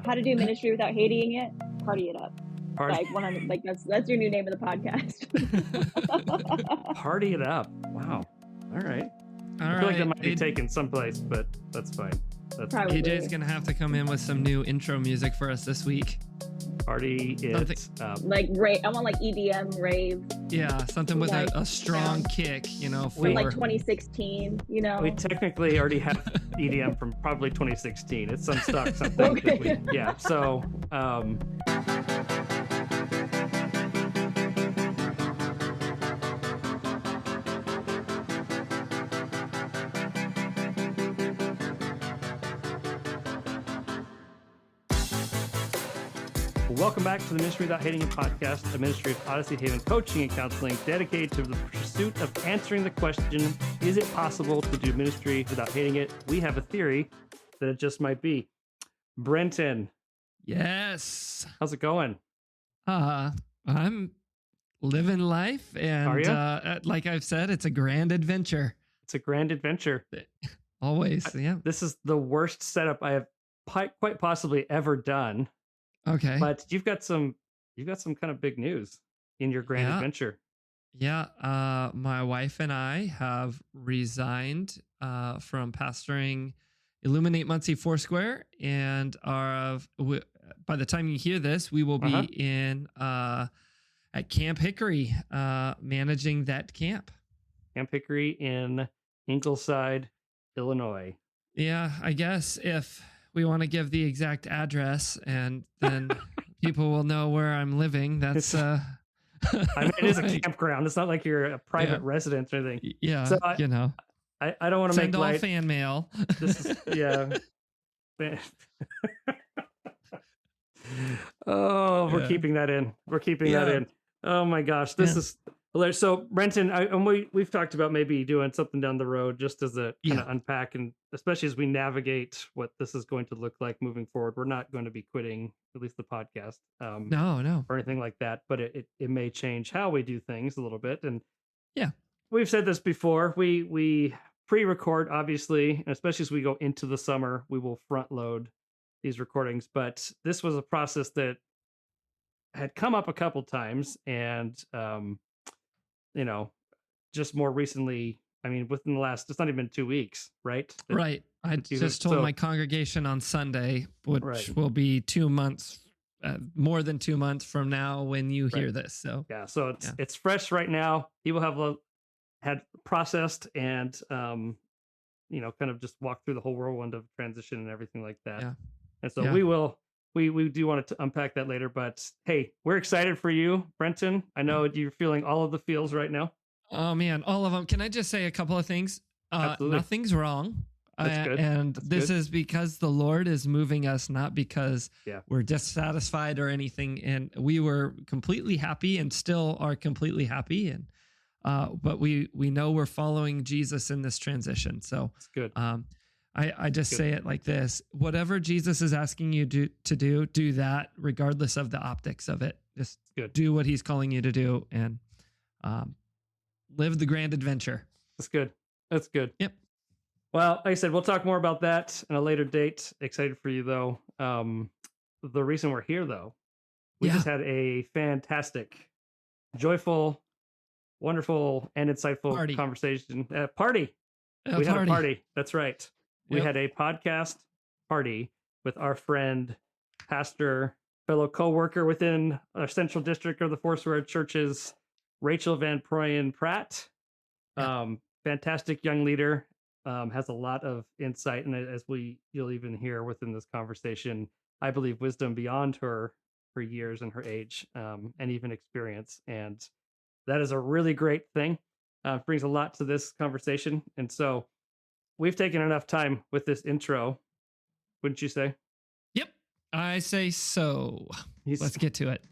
how to do ministry without hating it. Party it up. Party. Like 100. Like that's your new name of the podcast. Party it up. Wow. All right. I feel like that might be taken someplace, but that's fine. That's Probably. AJ's gonna have to come in with some new intro music for us this week. Party it up. Like rave. I want like EDM rave. Yeah, something with a strong kick, for like 2016, We technically already have EDM from probably 2016. It's some stuff, something. Okay. Yeah. So, welcome back to the Ministry Without Hating It podcast, a ministry of Odyssey Haven coaching and counseling dedicated to the pursuit of answering the question, is it possible to do ministry without hating it? We have a theory that it just might be. Brenton. Yes. How's it going? I'm living life, and like I've said, it's a grand adventure. It's a grand adventure. Always, yeah. This is the worst setup I have quite possibly ever done. Okay. But you've got some kind of big news in your grand adventure. Yeah. My wife and I have resigned from pastoring Illuminate Muncie Foursquare, and by the time you hear this, we will be in at Camp Hickory, managing that camp. Camp Hickory in Ingleside, Illinois. Yeah, I guess if we want to give the exact address, and then people will know where I'm living. That's I mean, it is a campground. It's not like you're a private residence or anything. Yeah, so I don't want to make all fan mail. This is we're keeping that in. We're keeping that in. Oh my gosh, this is hilarious. So Brenton, we've talked about maybe doing something down the road just as a kind of unpack, and especially as we navigate what this is going to look like moving forward. We're not going to be quitting, at least the podcast, no, or anything like that. But it may change how we do things a little bit. And we've said this before. We pre-record, obviously, and especially as we go into the summer, we will front load these recordings. But this was a process that had come up a couple times, and just more recently, I mean, within the last, it's not even 2 weeks, right? Right. I just told my congregation on Sunday, which will be 2 months, more than 2 months from now when you hear this. So so it's fresh right now. People have had processed and kind of just walked through the whole whirlwind of transition and everything like that. Yeah. And so we do want to unpack that later, but hey, we're excited for you, Brenton. I know you're feeling all of the feels right now. Oh man, all of them. Can I just say a couple of things? Nothing's wrong. That's good. And That's good. Is because the Lord is moving us, not because we're dissatisfied or anything. And we were completely happy and still are completely happy. And but we know we're following Jesus in this transition. So it's good. I just say it like this: whatever Jesus is asking you to do that, regardless of the optics of it. Just do what He's calling you to do, and live the grand adventure. That's good. That's good. Yep. Well, like I said, we'll talk more about that in a later date. Excited for you, though. The reason we're here, though, we just had a fantastic, joyful, wonderful, and insightful conversation. Party. We had a party. That's right. We had a podcast party with our friend, pastor, fellow co-worker within our central district of the Foursquare churches, Rachel VanProyen Pratt. Fantastic young leader, has a lot of insight, and as you'll even hear within this conversation, I believe wisdom beyond her years and her age, and even experience, and that is a really great thing. Brings a lot to this conversation, and so we've taken enough time with this intro, wouldn't you say? Yep, I say so. Let's get to it.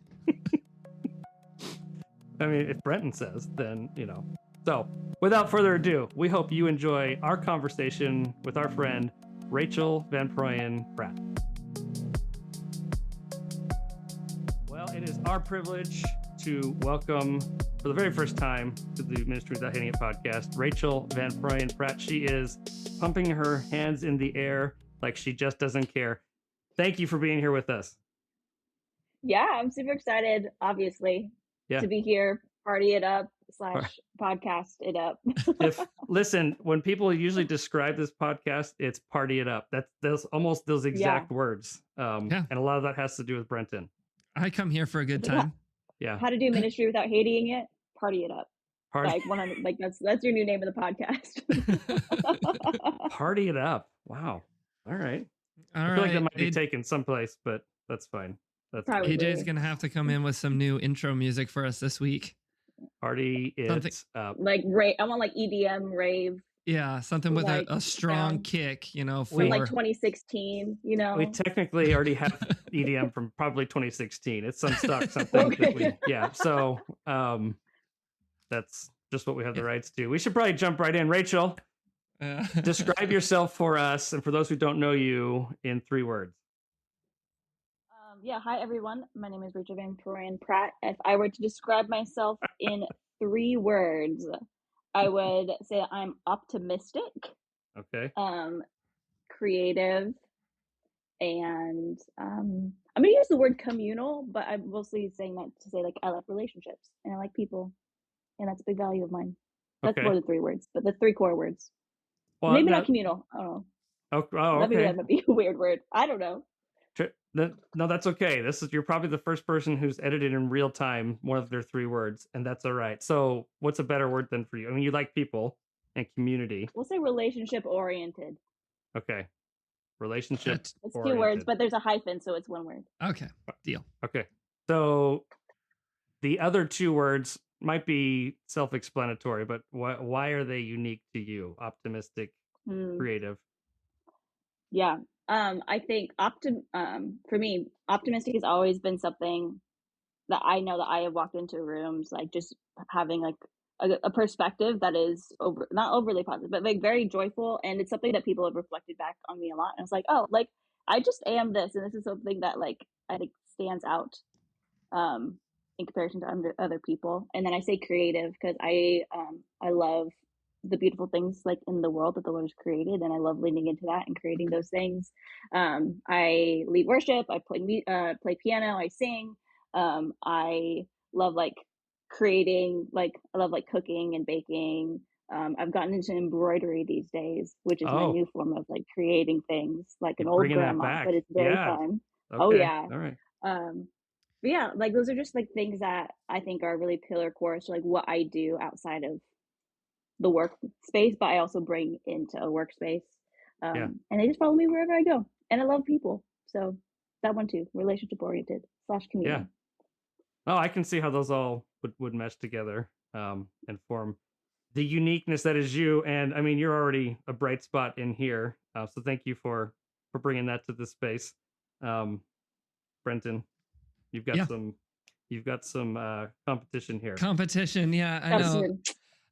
I mean, if Brenton says, then, So, without further ado, we hope you enjoy our conversation with our friend, Rachel VanProyen Pratt. Well, it is our privilege to welcome, for the very first time, to the Ministry Without Hating It podcast, Rachel VanProyen Pratt. She is pumping her hands in the air like she just doesn't care. thank you for being here with us. Yeah, I'm super excited, obviously, to be here, party it up / podcast it up. Listen, when people usually describe this podcast, it's party it up. That's almost those exact words. And a lot of that has to do with Brenton. I come here for a good time. Yeah. How to do ministry without hating it? Party it up. Like that's your new name of the podcast. Party it up. Wow. All right. I feel like that might be taken someplace, but that's fine. That's Probably. AJ's gonna have to come in with some new intro music for us this week. Party it up. Like I want like EDM rave. Yeah, something with like a strong kick, you know, from like 2016, you know. We technically already have EDM from probably 2016. It's some stuff, something that so that's just what we have the rights to. We should probably jump right in. Rachel, describe yourself for us and for those who don't know you in 3 words. Hi everyone. My name is Rachel VanProyen Pratt. If I were to describe myself in 3 words, I would say I'm optimistic. Okay. Creative, and I'm gonna use the word communal, but I'm mostly saying that to say like I like relationships and I like people, and that's a big value of mine. That's more than 3 words, but the 3 core words. Well, maybe not communal. I don't know. Okay. That might be a weird word. I don't know. No, that's okay. You're probably the first person who's edited in real time one of their 3 words, and that's all right. So what's a better word than for you? I mean, you like people and community. We'll say relationship oriented. Okay. Relationship. It's 2 words, but there's a hyphen, so it's 1 word. Okay. Deal. Okay. So the other 2 words might be self-explanatory, but why are they unique to you? Optimistic, creative. Yeah. I think for me, optimistic has always been something that I know that I have walked into rooms, like just having like a perspective that is not overly positive, but like very joyful. And it's something that people have reflected back on me a lot. And it's like, oh, like I just am this. And this is something that like I think stands out in comparison to other people. And then I say creative because I love the beautiful things like in the world that the Lord has created, and I love leaning into that and creating those things. I lead worship, I play piano, I sing. I love like creating, like I love like cooking and baking. I've gotten into embroidery these days, which is my new form of like creating things, like an old grandma, but it's very fun. Okay. Oh yeah. All right. But yeah, like those are just like things that I think are really pillar core to like what I do outside of the workspace, but I also bring into a workspace. And they just follow me wherever I go. And I love people. So that one too, relationship oriented / community. Yeah. Oh, I can see how those all would mesh together and form the uniqueness that is you. And I mean, you're already a bright spot in here. So thank you for bringing that to this space. Brenton, you've got some competition here. Competition. Yeah, I know.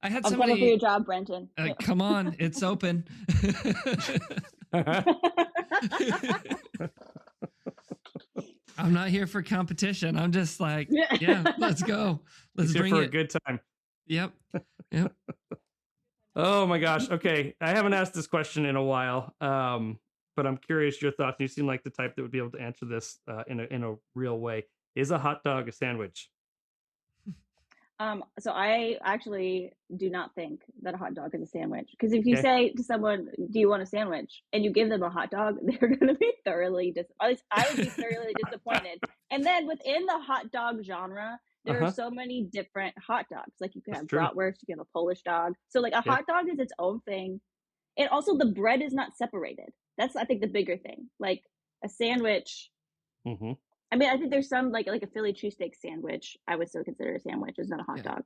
I had somebody. I'm coming for your job, Brenton. Come on, it's open. I'm not here for competition. I'm just like, let's go. Let's bring it. For a good time. Yep. Oh my gosh. Okay, I haven't asked this question in a while, but I'm curious your thoughts. You seem like the type that would be able to answer this in a real way. Is a hot dog a sandwich? So I actually do not think that a hot dog is a sandwich, because if you say to someone, do you want a sandwich, and you give them a hot dog, they're going to be thoroughly at least I would be thoroughly disappointed. And then within the hot dog genre, there are so many different hot dogs. Like you can have bratwurst, you can have a Polish dog. So like a hot dog is its own thing. And also the bread is not separated. That's, I think, the bigger thing. Like a sandwich. Mm-hmm. I mean, I think there's some like a Philly cheesesteak sandwich, I would still consider a sandwich. It's not a hot dog.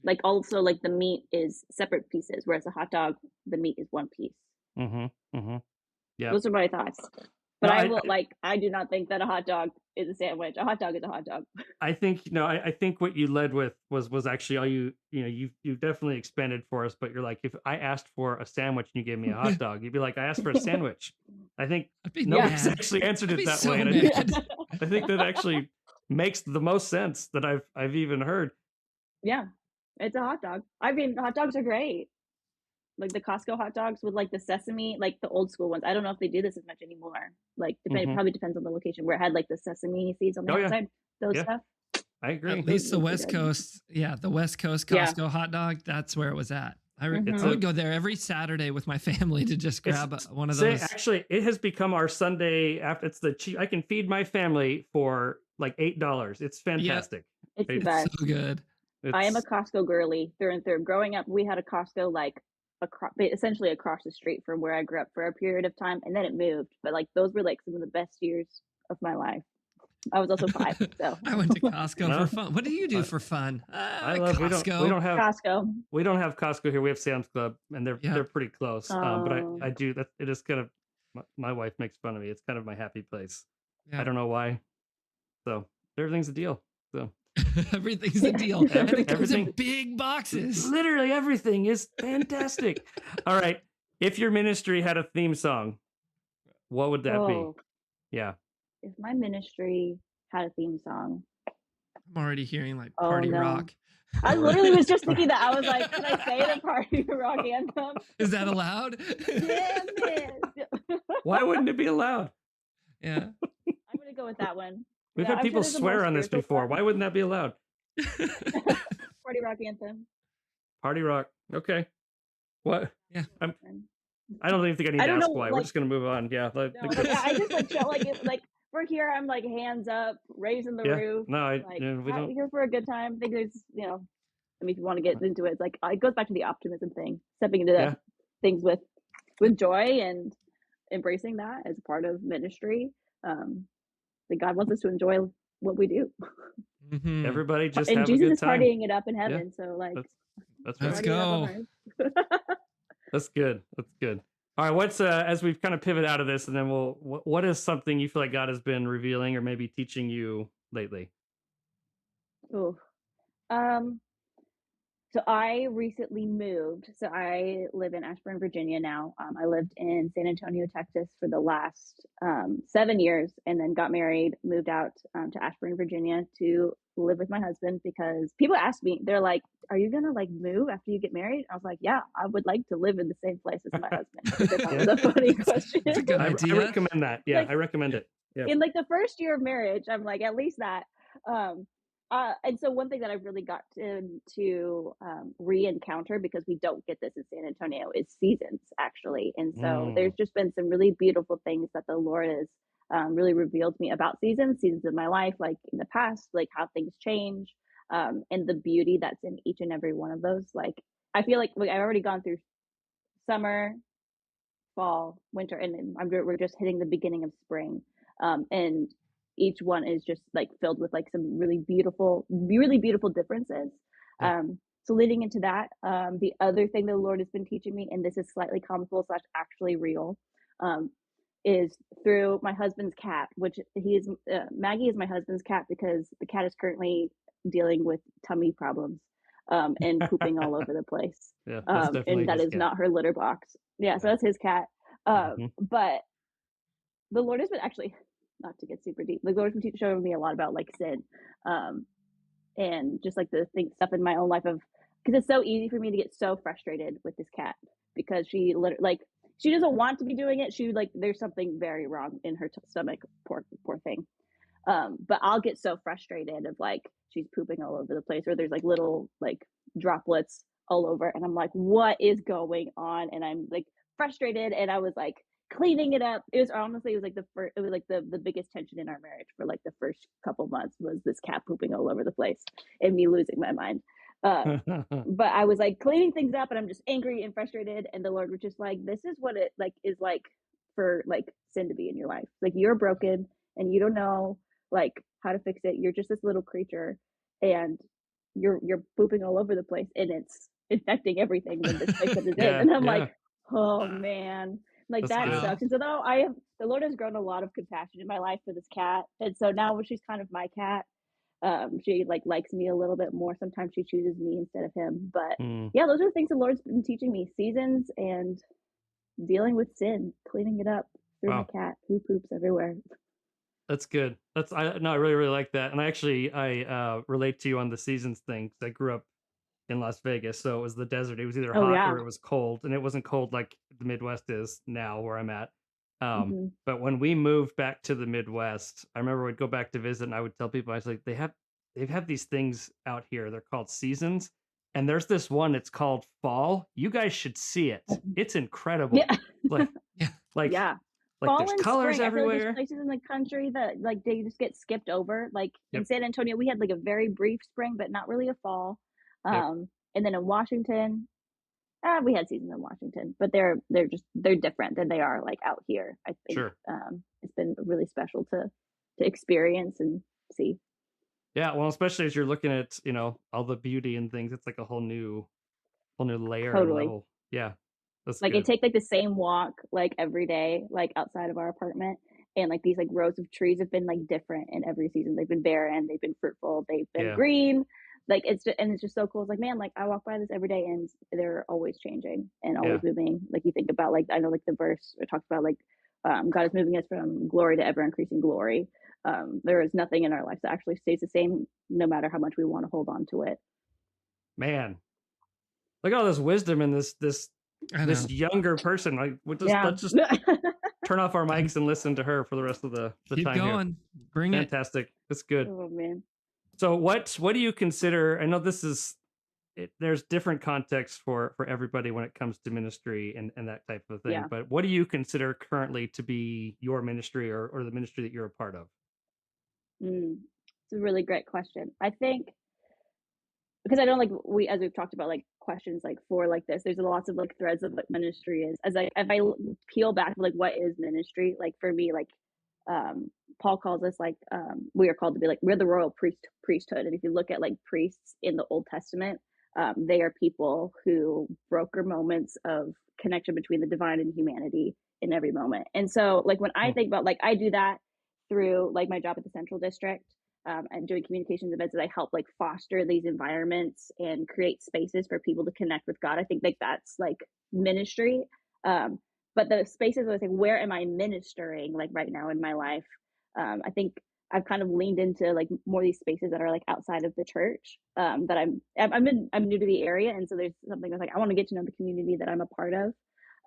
Like also like the meat is separate pieces, whereas a hot dog, the meat is one piece. Mm-hmm. Mm-hmm. Yeah. Those are my thoughts. But I do not think that a hot dog is a sandwich. A hot dog is a hot dog. I think, I think what you led with was actually all you've definitely expanded for us, but you're like, if I asked for a sandwich and you gave me a hot dog, you'd be like, I asked for a sandwich. I think nobody's actually answered it that way. And I think that actually makes the most sense that I've even heard. Yeah, it's a hot dog. I mean, hot dogs are great. like the Costco hot dogs with like the sesame, like the old school ones. I don't know if they do this as much anymore. Like probably depends on the location, where it had like the sesame seeds on the outside. Those stuff. I agree. At least the West Coast, the West Coast Costco hot dog, that's where it was at. I would go there every Saturday with my family to just grab one of those. Actually, it has become our Sunday after. It's the cheap. I can feed my family for like $8. It's fantastic. It's the best. So good. I am a Costco girly through and through. Growing up, we had a Costco like essentially across the street from where I grew up for a period of time, and then it moved. But like those were like some of the best years of my life. I was also 5, so I went to Costco for fun. What do you do for fun? I love Costco. We don't have Costco. We don't have Costco here. We have Sam's Club, and they're pretty close. But I do that. It is kind of my wife makes fun of me. It's kind of my happy place. I don't know why. So everything's a deal. So everything's a deal. And it comes in big boxes. Literally everything is fantastic. All right. If your ministry had a theme song, what would that be? Yeah. If my ministry had a theme song, I'm already hearing like party rock. I literally was just thinking that. I was like, can I say the party rock anthem? Is that allowed? Yeah, man. Why wouldn't it be allowed? Yeah. I'm going to go with that one. We've had people swear on this before. Why wouldn't that be allowed? Party rock anthem. Party rock. Okay. What? Yeah. I don't even think I need to ask why. We're just going to move on. Yeah. I just like felt like we're here. I'm like hands up, raising the roof. No, we don't. Here for a good time. I think there's, I mean, if you want to get into it, it's like it goes back to the optimism thing, stepping into things with joy and embracing that as part of ministry. That God wants us to enjoy what we do. Everybody just and have Jesus a good is time. partying it up in heaven. So like, let's go. That's good. That's good. All right. What's as we've kind of pivot out of this, and then what is something you feel like God has been revealing or maybe teaching you lately? Oh, so I recently moved. So I live in Ashburn, Virginia now. I lived in San Antonio, Texas for the last 7 years, and then got married, moved out to Ashburn, Virginia to live with my husband, because people ask me, they're like, are you going to like move after you get married? I was like, yeah, I would like to live in the same place as my husband. That was a funny question. That's a good idea. I recommend that. Yeah, like, I recommend it. Yeah. In like the first year of marriage, I'm like, at least that. And so one thing that I've really got to re-encounter, because we don't get this in San Antonio, is seasons, actually. And so there's just been some really beautiful things that the Lord has really revealed to me about seasons of my life, like in the past, like how things change, and the beauty that's in each and every one of those. Like, I feel like I've already gone through summer, fall, winter, and then we're just hitting the beginning of spring. And each one is just like filled with like some really beautiful differences. So leading into that, the other thing the Lord has been teaching me, and this is slightly comical / actually real, is through my husband's cat, which Maggie is my husband's cat, because the cat is currently dealing with tummy problems and pooping all over the place. Yeah, and that is cat. Not her litter box. Yeah, so that's his cat. But the Lord has been actually, not to get super deep, the Lord has been showing me a lot about like sin, and just like the stuff in my own life of, because it's so easy for me to get so frustrated with this cat, because she doesn't want to be doing it. She there's something very wrong in her stomach, poor thing. But I'll get so frustrated of like she's pooping all over the place, or there's like little like droplets all over, and I'm like, what is going on? And I'm like frustrated, and I was like cleaning it up. It was like the biggest tension in our marriage for like the first couple months, was this cat pooping all over the place and me losing my mind. But I was like cleaning things up, and I'm just angry and frustrated, and the Lord was just like, this is what it like is like for like sin to be in your life. Like, you're broken and you don't know like how to fix it. You're just this little creature, and you're pooping all over the place, and it's infecting everything in this place that it is. And I'm like, oh man, like that sucks. And so now the Lord has grown a lot of compassion in my life for this cat, and so now she's kind of my cat. She likes me a little bit more. Sometimes she chooses me instead of him. But yeah, those are the things the Lord's been teaching me: seasons and dealing with sin, cleaning it up through my cat who poops everywhere. That's good. I really, really like that. And I relate to you on the seasons thing, because I grew up in Las Vegas, so it was the desert. It was either Oh hot yeah. or it was cold, and it wasn't cold like the Midwest is now where I'm at. Hmm. But when we moved back to the Midwest, I remember we'd go back to visit, and I would tell people, I was like, they have these things out here. They're called seasons, and there's this one. It's called fall. You guys should see it. It's incredible. Yeah. Like Yeah. like Yeah. like Fall there's and colors spring. I feel like there's everywhere. places in the country that like they just get skipped over. Like in Yep. San Antonio, we had like a very brief spring, but not really a fall. Yep. And then in Washington, we had seasons in Washington, but they're different than they are like out here. I think Sure. it's been really special to experience and see. Yeah, well, especially as you're looking at, all the beauty and things, it's like a whole new layer and Totally. level. Yeah, that's Like I good. take like the same walk like every day, like outside of our apartment, and like these like rows of trees have been like different in every season. They've been barren, they've been fruitful, they've been Yeah, green. Like it's just so cool. It's like man, like I walk by this every day, and they're always changing and always yeah, moving. Like you think about like I know like the verse it talks about like God is moving us from glory to ever increasing glory. There is nothing in our life that actually stays the same, no matter how much we want to hold on to it. man, look at all this wisdom in this I this know. younger person. Like, Yeah. let's just turn off our mics and listen to her for the rest of the Keep time here. going. Bring it. Fantastic. That's good. Oh man. So, what do you consider? I know this is there's different contexts for everybody when it comes to ministry and that type of thing. Yeah. But what do you consider currently to be your ministry or the ministry that you're a part of? Mm. It's a really great question. I think because I know like we as we've talked about like questions like for like this, there's lots of like threads of what ministry is. As like if I peel back like what is ministry, like for me, like Paul calls us like we are called to be like we're the royal priesthood. And if you look at like priests in the Old Testament, they are people who broker moments of connection between the divine and humanity in every moment. And so like when I Hmm. think about like I do that through like my job at the Central District and doing communications events that I help like foster these environments and create spaces for people to connect with God. I think like that's like ministry. Um, but the spaces where I think, where am I ministering like right now in my life? I think I've kind of leaned into like more of these spaces that are like outside of the church. That I'm new to the area, and so there's something that's like I want to get to know the community that I'm a part of.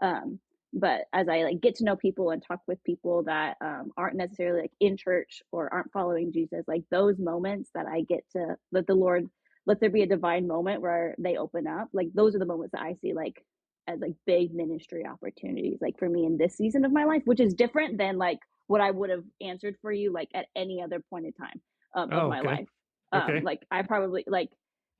Um, but as I like get to know people and talk with people that aren't necessarily like in church or aren't following Jesus, like those moments that I get to let the Lord let there be a divine moment where they open up, like those are the moments that I see like as like big ministry opportunities, like for me in this season of my life, which is different than like what I would have answered for you like at any other point in time of Oh, my okay, life. okay, Like I probably like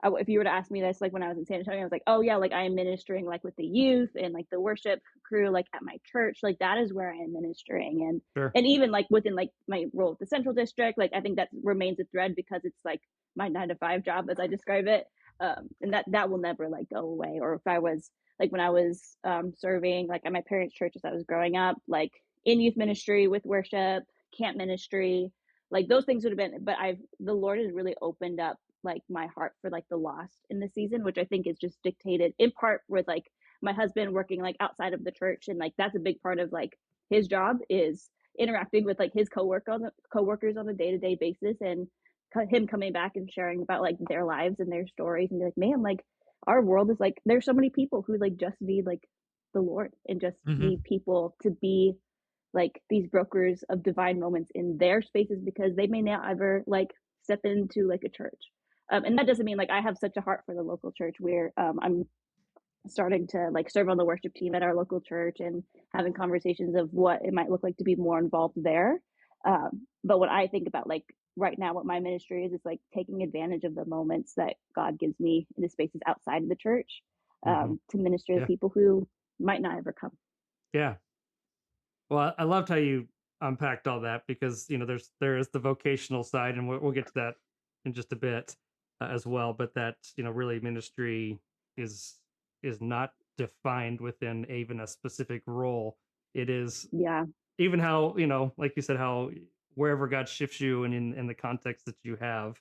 if you were to ask me this like when I was in San Antonio, I was like, oh yeah, like I am ministering like with the youth and like the worship crew like at my church, like that is where I am ministering. sure, And even like within like my role at the Central District, like I think that remains a thread because it's like my 9 to 5 job as I describe it. And that will never like go away. Or if I was like when I was serving like at my parents' church as I was growing up, like in youth ministry with worship, camp ministry, like those things would have been, but the Lord has really opened up like my heart for like the lost in the season, which I think is just dictated in part with like my husband working like outside of the church. And like that's a big part of like his job is interacting with like his coworkers on a day-to-day basis, and him coming back and sharing about like their lives and their stories and be like, man, like our world is like there's so many people who like just need like the Lord and just Mm-hmm. need people to be like these brokers of divine moments in their spaces because they may not ever like step into like a church. And that doesn't mean like I have such a heart for the local church where I'm starting to like serve on the worship team at our local church and having conversations of what it might look like to be more involved there. But when I think about like right now, what my ministry is like taking advantage of the moments that God gives me in the spaces outside of the church hmm, to minister to yeah, people who might not ever come. yeah. Well, I loved how you unpacked all that because there is the vocational side, and we'll get to that in just a bit as well. But that really ministry is is not defined within even a specific role. It is Yeah. even how like you said, how wherever God shifts you and in the context that you have,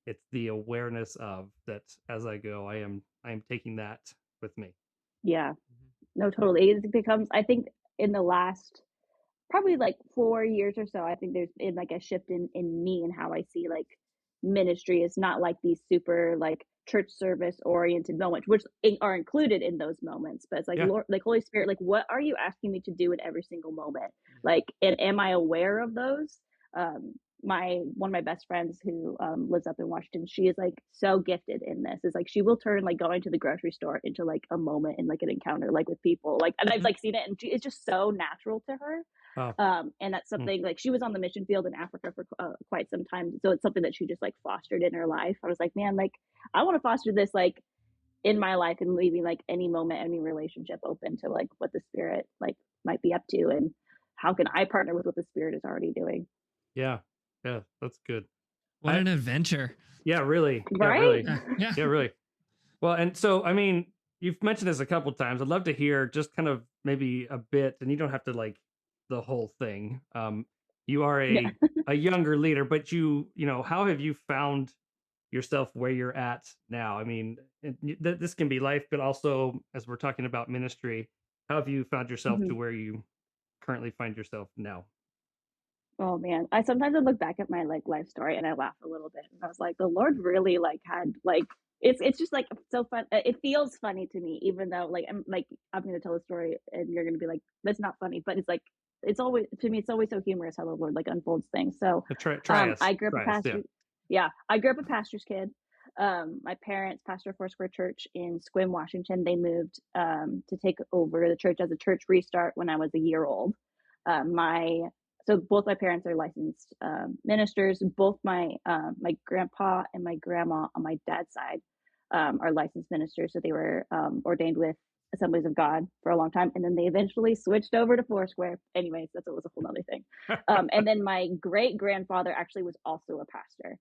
it's the awareness of that as I go, I am taking that with me. Yeah. No, totally. It becomes, I think, in the last probably like 4 years or so, I think there's been like a shift in me and how I see like ministry is not like these super like church service oriented moments, which are included in those moments. But it's like, Yeah. Lord, like Holy Spirit, like what are you asking me to do in every single moment? Like, and am I aware of those? My one of my best friends who lives up in Washington, she is like so gifted in this. Is like she will turn like going to the grocery store into like a moment and like an encounter like with people. Like, and I've like seen it, and it's just so natural to her. Wow. And that's something like she was on the mission field in Africa for quite some time, so it's something that she just like fostered in her life. I was like, man, like I want to foster this like in my life and leaving like any moment, any relationship open to like what the Spirit like might be up to, and how can I partner with what the Spirit is already doing. Yeah, that's good. What an adventure. Yeah, really. Right? Yeah, really. Well, and so I mean, you've mentioned this a couple times. I'd love to hear just kind of maybe a bit, and you don't have to like the whole thing. You are a younger leader, but you know, how have you found yourself where you're at now? I mean, this can be life, but also as we're talking about ministry, how have you found yourself to where you currently find yourself now? Oh man, I sometimes I look back at my like life story and I laugh a little bit. And I was like, the Lord really like had like it's just like so fun. It feels funny to me, even though I'm gonna tell a story and you're gonna be like, that's not funny. But it's like it's always to me it's always so humorous how the Lord like unfolds things. So Try us. I grew up a Try us, pastor. Yeah, I grew up a pastor's kid. My parents pastor Foursquare Church in Sequim, Washington. They moved to take over the church as a church restart when I was a year old. My So both my parents are licensed ministers. Both my my grandpa and my grandma on my dad's side are licensed ministers. So they were ordained with Assemblies of God for a long time, and then they eventually switched over to Foursquare. Anyways, that was a whole other thing. And then my great grandfather actually was also a pastor.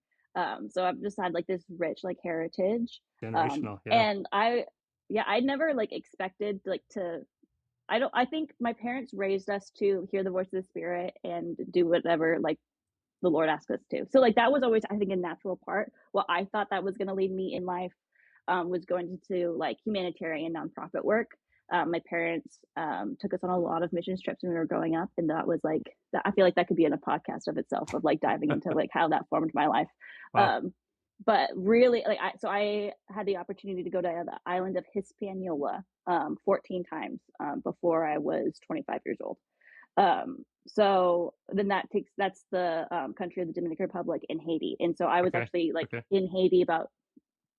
So I've just had like this rich like heritage. Generational, And I never like expected like to I think my parents raised us to hear the voice of the Spirit and do whatever like the Lord asked us to. So like that was always I think a natural part. What I thought that was going to lead me in life was going to like humanitarian nonprofit work. My parents took us on a lot of missions trips when we were growing up, and that was like that. I feel like that could be in a podcast of itself of like diving into like how that formed my life. Wow. But really, like I had the opportunity to go to the island of Hispaniola 14 times before I was 25 years old. So then that's the country of the Dominican Republic and Haiti. And so I was actually like in Haiti about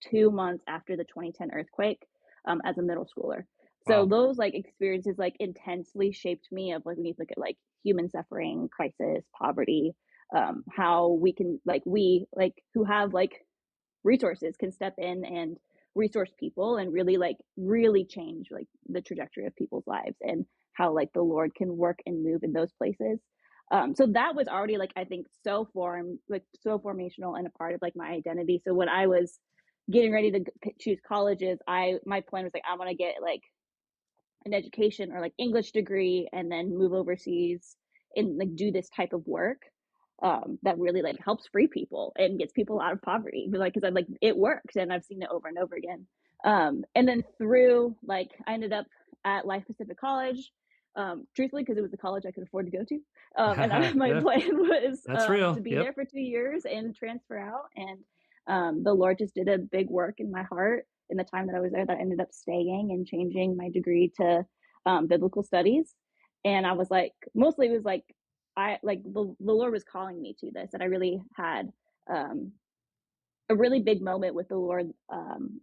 2 months after the 2010 earthquake as a middle schooler. So those like experiences like intensely shaped me of like when you look at like human suffering, crisis, poverty, how we can like we like who have like resources can step in and resource people and really change like the trajectory of people's lives, and how like the Lord can work and move in those places. So that was already like I think so formational and a part of like my identity. So when I was getting ready to choose colleges, my plan was like I want to get like an education or like English degree and then move overseas and like do this type of work that really like helps free people and gets people out of poverty. Like, cause I'm like, it works and I've seen it over and over again. And then through like, I ended up at Life Pacific College, truthfully, cause it was the college I could afford to go to. And my plan was to be there for 2 years and transfer out. And the Lord just did a big work in my heart in the time that I was there that I ended up staying and changing my degree to biblical studies. And I was like, mostly it was like, I like the Lord was calling me to this, and I really had a really big moment with the Lord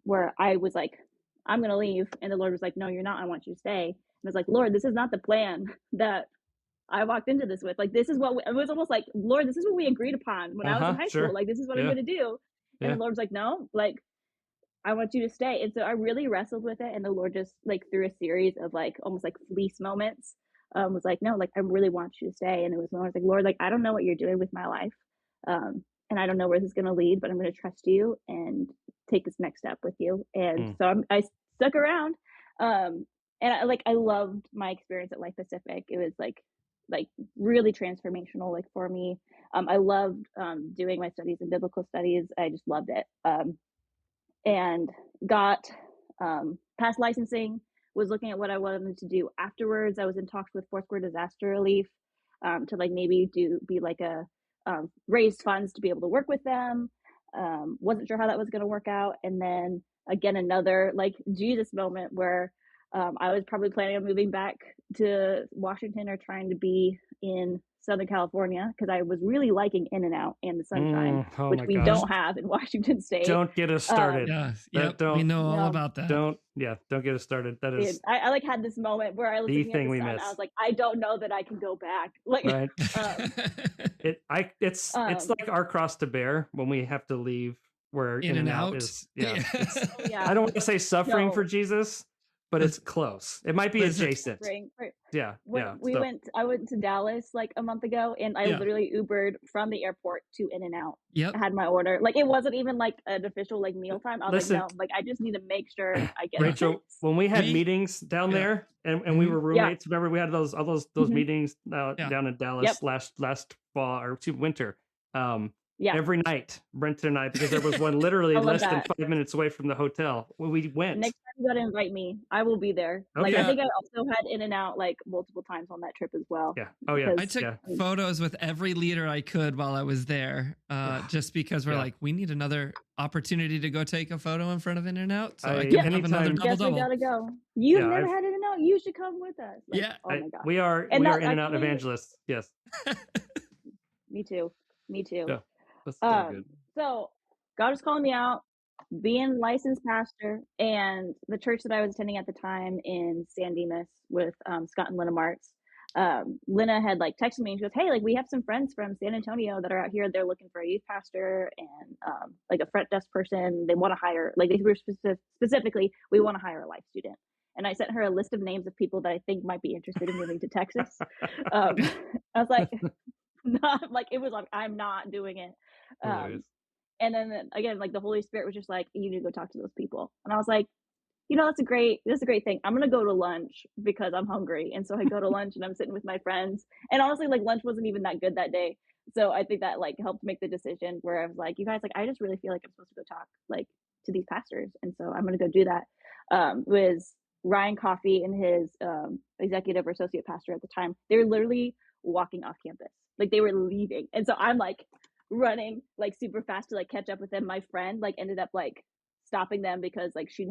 where I was like, I'm gonna leave, and the Lord was like, no, you're not. I want you to stay. And I was like, Lord, this is not the plan that I walked into this with. Like, this is what it was almost like, Lord, this is what we agreed upon when I was in high school. Like, this is what I'm gonna do. And the Lord was like, no, like I want you to stay. And so I really wrestled with it, and the Lord just like through a series of like almost like fleece moments was like, no, like I really want you to stay. And it was when I was like, Lord, like I don't know what you're doing with my life, and I don't know where this is going to lead, but I'm going to trust you and take this next step with you. And so I stuck around, and I loved my experience at Life Pacific. It was like really transformational, like for me. I loved doing my studies in biblical studies. I just loved it. And got past licensing, was looking at what I wanted to do afterwards. I was in talks with Foursquare Disaster Relief to like maybe be like a raise funds to be able to work with them. Wasn't sure how that was going to work out. And then again, another like Jesus moment where I was probably planning on moving back to Washington or trying to be in Southern California because I was really liking In-N-Out and the sunshine, Oh which my we gosh. don't have in Washington State. Don't get us started. We know all about that. Don't get us started. That is, I like had this moment where I was looking at the sun. miss. I was like, I don't know that I can go back. Like, right. It's like our cross to bear when we have to leave where In-N-Out is. Yeah. I don't want to say suffering for Jesus, but it's close. It might be adjacent. Yeah. I went to Dallas like a month ago, and I literally Ubered from the airport to In-N-Out. Yep. I had my order. Like, it wasn't even like an official like meal time. I was like, no, like I just need to make sure I get Rachel, when we had meetings down there and we were roommates, remember we had those meetings down in Dallas last fall or winter. Every night, Brent and I, because there was one literally less than 5 minutes away from the hotel. When we went. Next time you gotta invite me, I will be there. Okay. Like, I think I also had In-N-Out like multiple times on that trip as well. Yeah. Oh yeah. I took photos with every leader I could while I was there, just because we're like, we need another opportunity to go take a photo in front of In-N-Out, so I can have another double-double. We gotta go. You've never had In-N-Out. You should come with us. Like, oh my god. We are In-N-Out evangelists. Yes. Me too. Yeah. That's so good. So God was calling me out, being licensed pastor, and the church that I was attending at the time in San Dimas with Scott and Lena Martz. Lena had like texted me and she goes, hey, like we have some friends from San Antonio that are out here. They're looking for a youth pastor and like a front desk person. They want to hire, like they were specifically, we want to hire a life student. And I sent her a list of names of people that I think might be interested in moving to Texas. I was like, not like, it was like, I'm not doing it. And then again, like the Holy Spirit was just like, you need to go talk to those people. And I was like, that's a great thing. I'm going to go to lunch because I'm hungry. And so I go to lunch and I'm sitting with my friends. And honestly, like lunch wasn't even that good that day. So I think that like helped make the decision where I was like, you guys, like, I just really feel like I'm supposed to go talk like to these pastors. And so I'm going to go do that. Was Ryan Coffey and his executive or associate pastor at the time. They were literally walking off campus. Like they were leaving. And so I'm like running like super fast to like catch up with them. My friend like ended up like stopping them because like she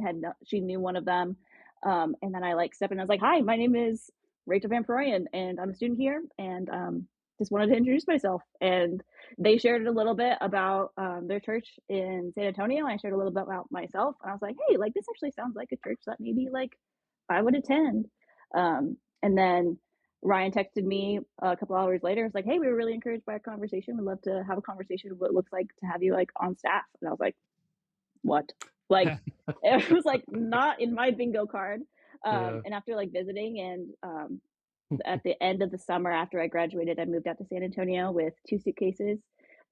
knew one of them. And then I like stepped in and I was like, hi, my name is Rachel VanProyen and I'm a student here and just wanted to introduce myself. And they shared a little bit about their church in San Antonio. I shared a little bit about myself. And I was like, hey, like this actually sounds like a church that maybe like I would attend. And then Ryan texted me a couple hours later. It's like, hey, we were really encouraged by our conversation. We'd love to have a conversation of what it looks like to have you like on staff. And I was like, what? Like, it was like not in my bingo card. And after like visiting and at the end of the summer after I graduated, I moved out to San Antonio with 2 suitcases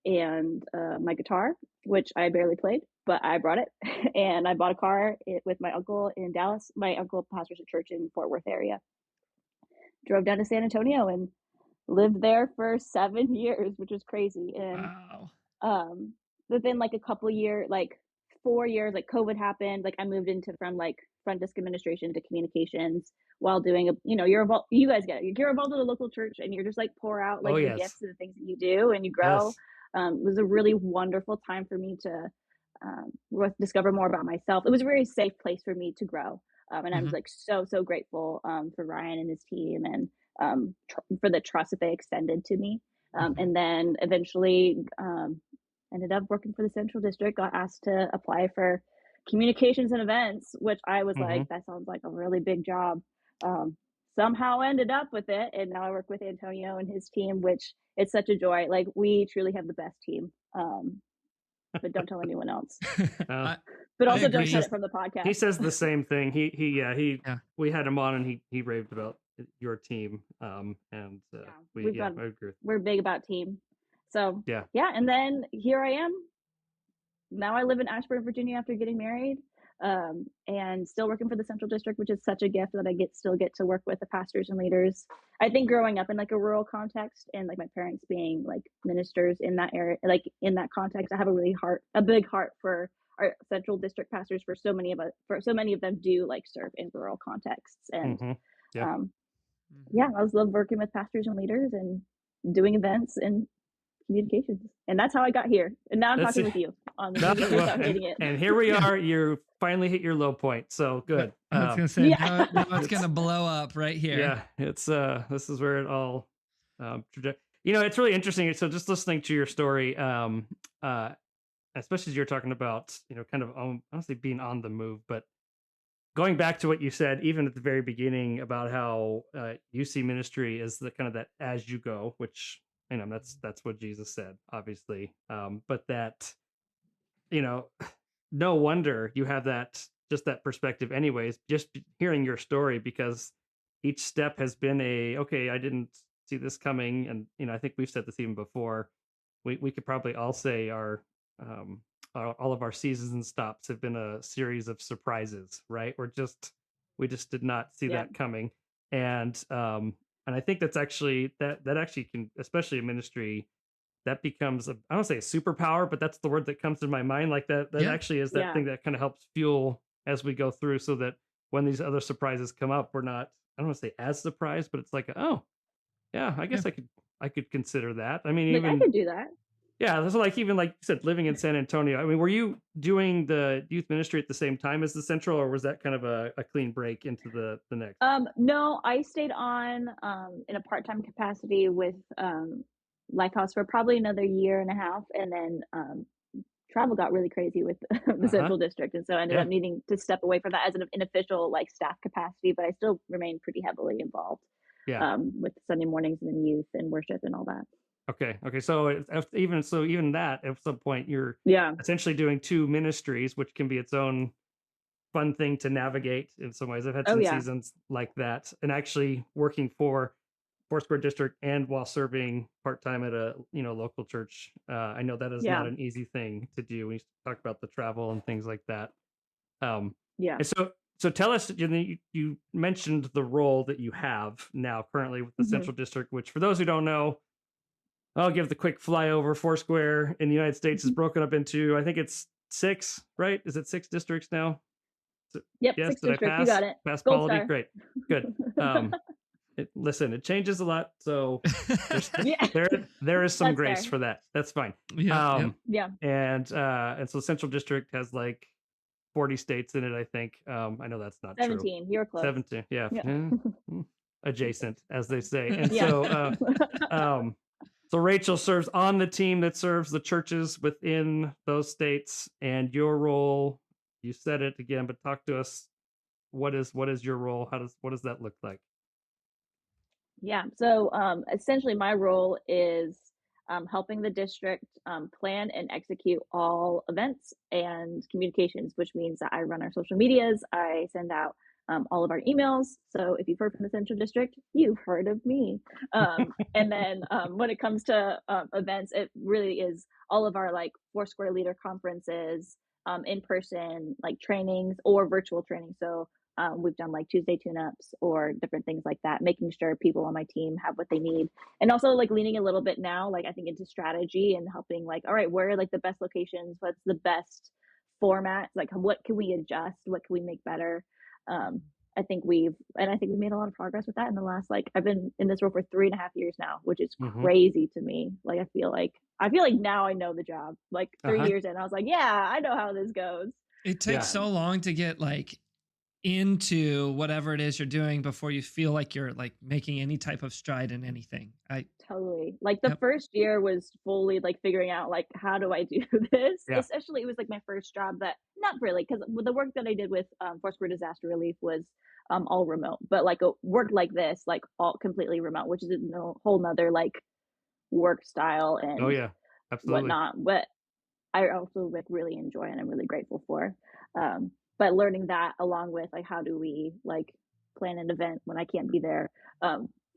and my guitar, which I barely played, but I brought it. And I bought a car with my uncle in Dallas. My uncle pastors a church in Fort Worth area. Drove down to San Antonio and lived there for 7 years, which was crazy. And within like a couple years, like 4 years, like COVID happened. Like I moved from like front desk administration to communications while doing you're involved. You guys get it. You're involved in a local church and you're just like pour out like your gifts to the things that you do and you grow. It was a really wonderful time for me to discover more about myself. It was a very safe place for me to grow. And I was like so grateful for Ryan and his team and for the trust that they extended to me. And then eventually ended up working for the Central District, got asked to apply for communications and events, which I was like, that sounds like a really big job. Somehow ended up with it. And now I work with Antonio and his team, which it's such a joy. Like we truly have the best team. But don't tell anyone else. But also don't shut it from the podcast. He says the same thing. We had him on and he raved about your team. We're big about team. So and then here I am. Now I live in Ashburn, Virginia after getting married, and still working for the Central District, which is such a gift that I still get to work with the pastors and leaders. I think growing up in like a rural context and like my parents being like ministers in that area, like in that context, I have a big heart for our Central District pastors. For so many of them do like serve in rural contexts, and I just love working with pastors and leaders and doing events and communications, and that's how I got here. And now I'm talking with you. on the music without hating it. And here we are. You finally hit your low point. So good. I was gonna say now it's gonna blow up right here. Yeah, it's this is where it all it's really interesting. So just listening to your story, especially as you're talking about, kind of honestly being on the move, but going back to what you said, even at the very beginning about how you see ministry as the kind of that as you go, which that's what Jesus said, obviously. But that, no wonder you have that perspective, anyways. Just hearing your story, because each step has been okay, I didn't see this coming, and I think we've said this even before. We could probably all say all of our seasons and stops have been a series of surprises, right? We just did not see that coming. And I think that's actually that actually can, especially in ministry, that becomes I don't say a superpower, but that's the word that comes to my mind. Like that actually is that thing that kind of helps fuel as we go through, so that when these other surprises come up, we're not, I don't want to say as surprised, but it's like, oh yeah, I guess I could consider that. I mean, I could do that. Yeah, so even like you said, living in San Antonio. I mean, were you doing the youth ministry at the same time as the Central, or was that kind of a clean break into the next? No, I stayed on in a part-time capacity with Lifehouse for probably another year and a half, and then travel got really crazy with the Central District, and so I ended up needing to step away from that as an unofficial staff capacity, but I still remained pretty heavily involved with Sunday mornings and then youth and worship and all that. Okay. So even that, at some point, you're essentially doing two ministries, which can be its own fun thing to navigate in some ways. I've had some seasons like that, and actually working for Foursquare District and while serving part-time at a local church. I know that is not an easy thing to do. We talk about the travel and things like that. And so tell us, you mentioned the role that you have now currently with the Central District, which for those who don't know, I'll give the quick flyover. Foursquare in the United States is broken up into, I think it's 6, right? Is it 6 districts now? Yep, yes, 6 districts. You got it. Pass Gold quality, star. great, good. It changes a lot, so there is some grace for that. That's fine. And so Central District has 40 states in it, I think. I know that's not 17. True. You're close. 17. Yeah. Adjacent, as they say. And so Rachel serves on the team that serves the churches within those states, and your role, you said it again, but talk to us. What is your role? What does that look like? Yeah. So essentially my role is helping the district plan and execute all events and communications, which means that I run our social medias. I send out all of our emails. So if you've heard from the Central District, you've heard of me. And then when it comes to events, it really is all of our Foursquare leader conferences, in-person trainings or virtual training. So we've done Tuesday tune-ups or different things like that, making sure people on my team have what they need. And also leaning a little bit now, I think into strategy and helping all right, where are the best locations? What's the best format? What can we adjust? What can we make better? I think we made a lot of progress with that in the last, I've been in this role for 3.5 years now, which is crazy to me. I feel like now I know the job. 3 years in, I was yeah, I know how this goes. It takes so long to get into whatever it is you're doing before you feel like you're making any type of stride in anything. Totally. The first year was fully figuring out how do I do this? Especially it was my first job that, not really, because the work that I did with Foursquare Disaster Relief was all remote, but a work like this, all completely remote, which is a whole nother work style and absolutely whatnot. But I also really enjoy and I'm really grateful for. But learning that along with how do we plan an event when I can't be there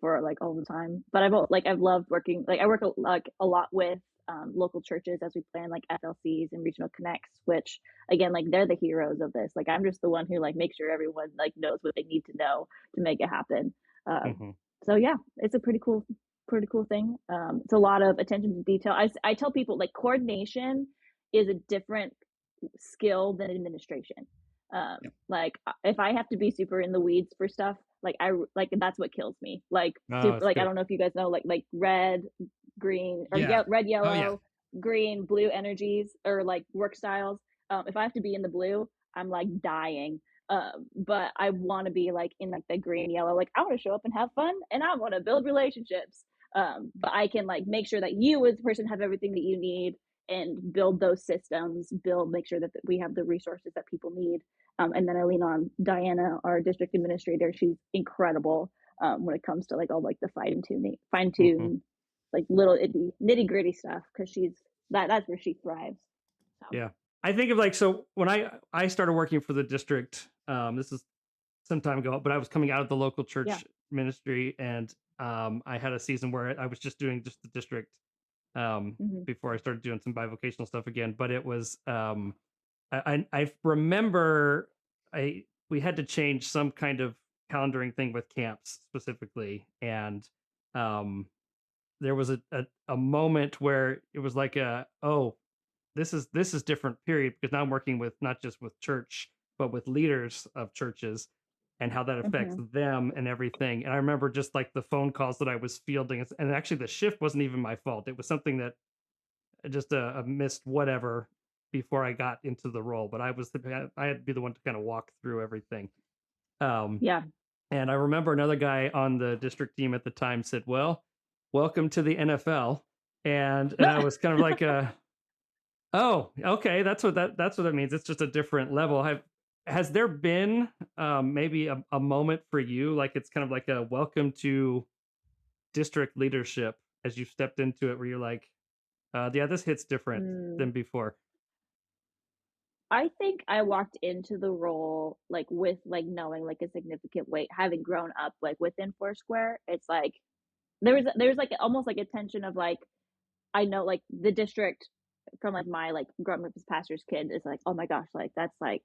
for all the time. But I've loved working, I work a lot with local churches as we plan FLCs and regional connects, which again, they're the heroes of this. I'm just the one who makes sure everyone knows what they need to know to make it happen. So yeah, it's a pretty cool thing. It's a lot of attention to detail. I tell people coordination is a different skill than administration. If I have to be super in the weeds for stuff, that's what kills me. I don't know if you guys know red, green, or red, yellow. green, blue energies or like work styles. If I have to be in the blue, I'm like dying. But I want to be like in like the green, yellow. Like I want to show up and have fun, and I want to build relationships. But I can like make sure that you as a person have everything that you need and build those systems, make sure that we have the resources that people need. And then I lean on Diana, our district administrator. She's incredible when it comes to like all like the fine Mm-hmm. tune, like little nitty gritty stuff because that's where she thrives. So. Yeah. I think of like, so when I started working for the district, this is some time ago, but I was coming out of the local Yeah. church ministry, and I had a season where I was just doing just the district Mm-hmm. before I started doing some bivocational stuff again. But it was I remember we had to change some kind of calendaring thing with camps specifically, and um, there was a moment where it was like this is different period, because now I'm working with not just with church but with leaders of churches and how that affects Mm-hmm. them and everything. And I remember just like the phone calls that I was fielding, and actually the shift wasn't even my fault. It was something that just a missed whatever before I got into the role, but I had to be the one to kind of walk through everything. Um, Yeah. and I remember another guy on the district team at the time said, "Well, welcome to the NFL." And I was kind of like, "Oh, okay, that's what it means. It's just a different level." Has there been maybe a moment for you, like it's kind of like a welcome to district leadership as you stepped into it, where you're like, yeah, this hits different Mm. than before? I think I walked into the role like with like knowing like a significant weight, having grown up like within Foursquare. It's like there's like almost like a tension of like I know like the district from like my like growing up as pastor's kid is like, oh my gosh, like that's like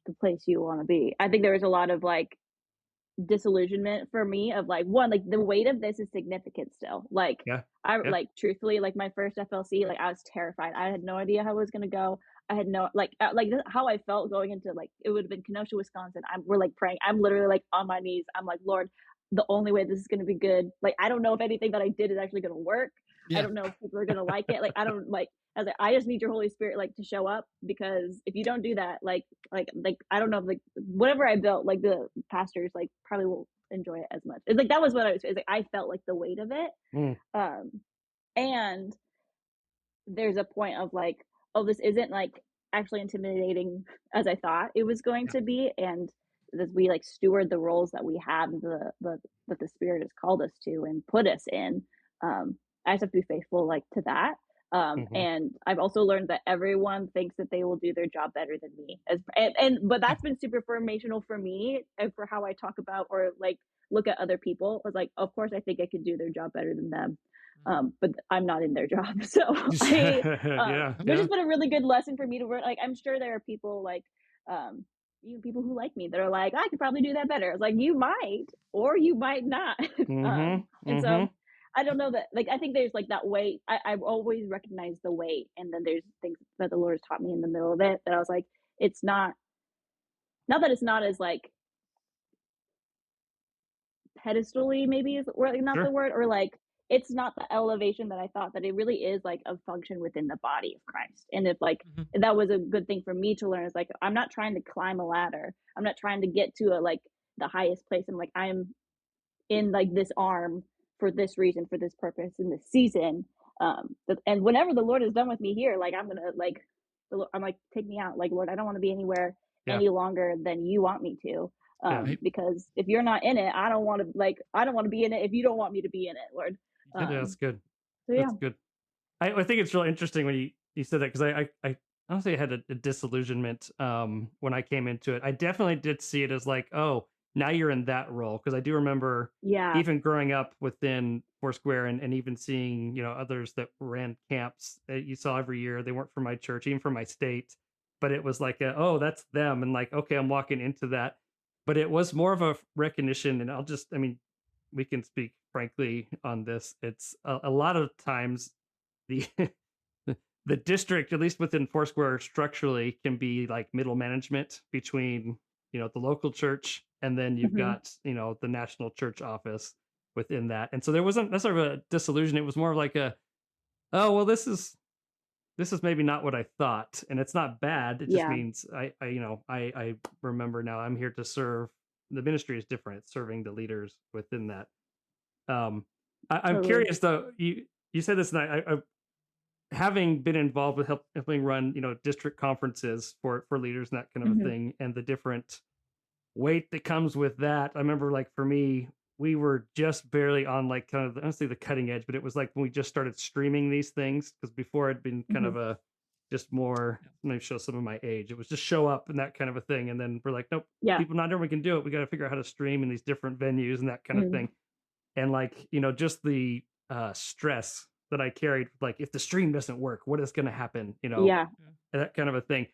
the place you want to be. I think there was a lot of like disillusionment for me of like one, like the weight of this is significant still. Like Yeah, I yeah. like truthfully like my first FLC, like I was terrified. I had no idea how it was gonna go. I had no like how I felt going into like it would have been Kenosha, Wisconsin. We're like praying. I'm literally like on my knees. I'm like, Lord, the only way this is gonna be good. Like I don't know if anything that I did is actually gonna work. I Yeah. don't know if people are gonna like it. Like I don't like I was like, I just need your Holy Spirit like to show up because if you don't do that, like I don't know if like whatever I built, like the pastors like probably won't enjoy it as much. It's like that was what I was. It's like I felt like the weight of it, Mm, um, and there's a point of like, oh, this isn't like actually intimidating as I thought it was going Yeah. to be, and as we like steward the roles that we have, the that the Spirit has called us to and put us in. I just have to be faithful like to that. mhm. And I've also learned that everyone thinks that they will do their job better than me. But Yeah. that's been super formational for me and for how I talk about or like look at other people. I was like, of course, I think I could do their job better than them, but I'm not in their job. So Yeah, which yeah. has been a really good lesson for me to work. Like, I'm sure there are people like, even people who like me that are like, I could probably do that better. It's like, you might, or you might not. Mhm, And so mhm. I don't know that, like, I think there's like that weight. I've always recognized the weight. And then there's things that the Lord has taught me in the middle of it that I was like, it's not that it's not as like pedestally maybe is like not the Sure. word or like it's not the elevation that I thought that it really is like a function within the body of Christ. And if like Mhm. that was a good thing for me to learn is like I'm not trying to climb a ladder. I'm not trying to get to a like the highest place. I'm like I'm in like this arm for this reason, for this purpose in this season. And whenever the Lord is done with me here, like I'm gonna like I'm like take me out. Like Lord, I don't want to be anywhere Yeah, any longer than you want me to. yeah. Right. Because if you're not in it, I don't want to be in it if you don't want me to be in it, Lord. Yeah. Yeah, that's good. So yeah. That's good. I think it's really interesting when you said that, because I honestly had a disillusionment when I came into it. I definitely did see it as like, oh, now you're in that role, because I do remember Yeah. even growing up within Foursquare, and even seeing others that ran camps that you saw every year. They weren't from my church, even from my state, but it was like, oh, that's them, and like, okay, I'm walking into that. But it was more of a recognition, and I mean, we can speak frankly on this. It's a lot of times the the district, at least within Foursquare, structurally can be like middle management between the local church, and then you've Hmm. got the national church office within that. And so there wasn't necessarily a disillusion. It was more of like oh well, this is this is maybe not what I thought, and it's not bad. It just Yeah, means I remember now I'm here to serve. The ministry is different. It's serving the leaders within that. I'm totally. curious though. You said this, and I having been involved with helping run district conferences for leaders and that kind of a Hmm. thing, and the different weight that comes with that. I remember, like, for me, we were just barely on, like, kind of honestly the cutting edge, but it was like when we just started streaming these things, because before it'd been kind Hmm. of a just more, let me show some of my age. It was just show up and that kind of a thing. And then we're like, nope, Yeah. people, not everyone can do it. We got to figure out how to stream in these different venues and that kind of Mm. thing. And like, just the stress that I carried, like, if the stream doesn't work, what is going to happen? Yeah. That kind of a thing.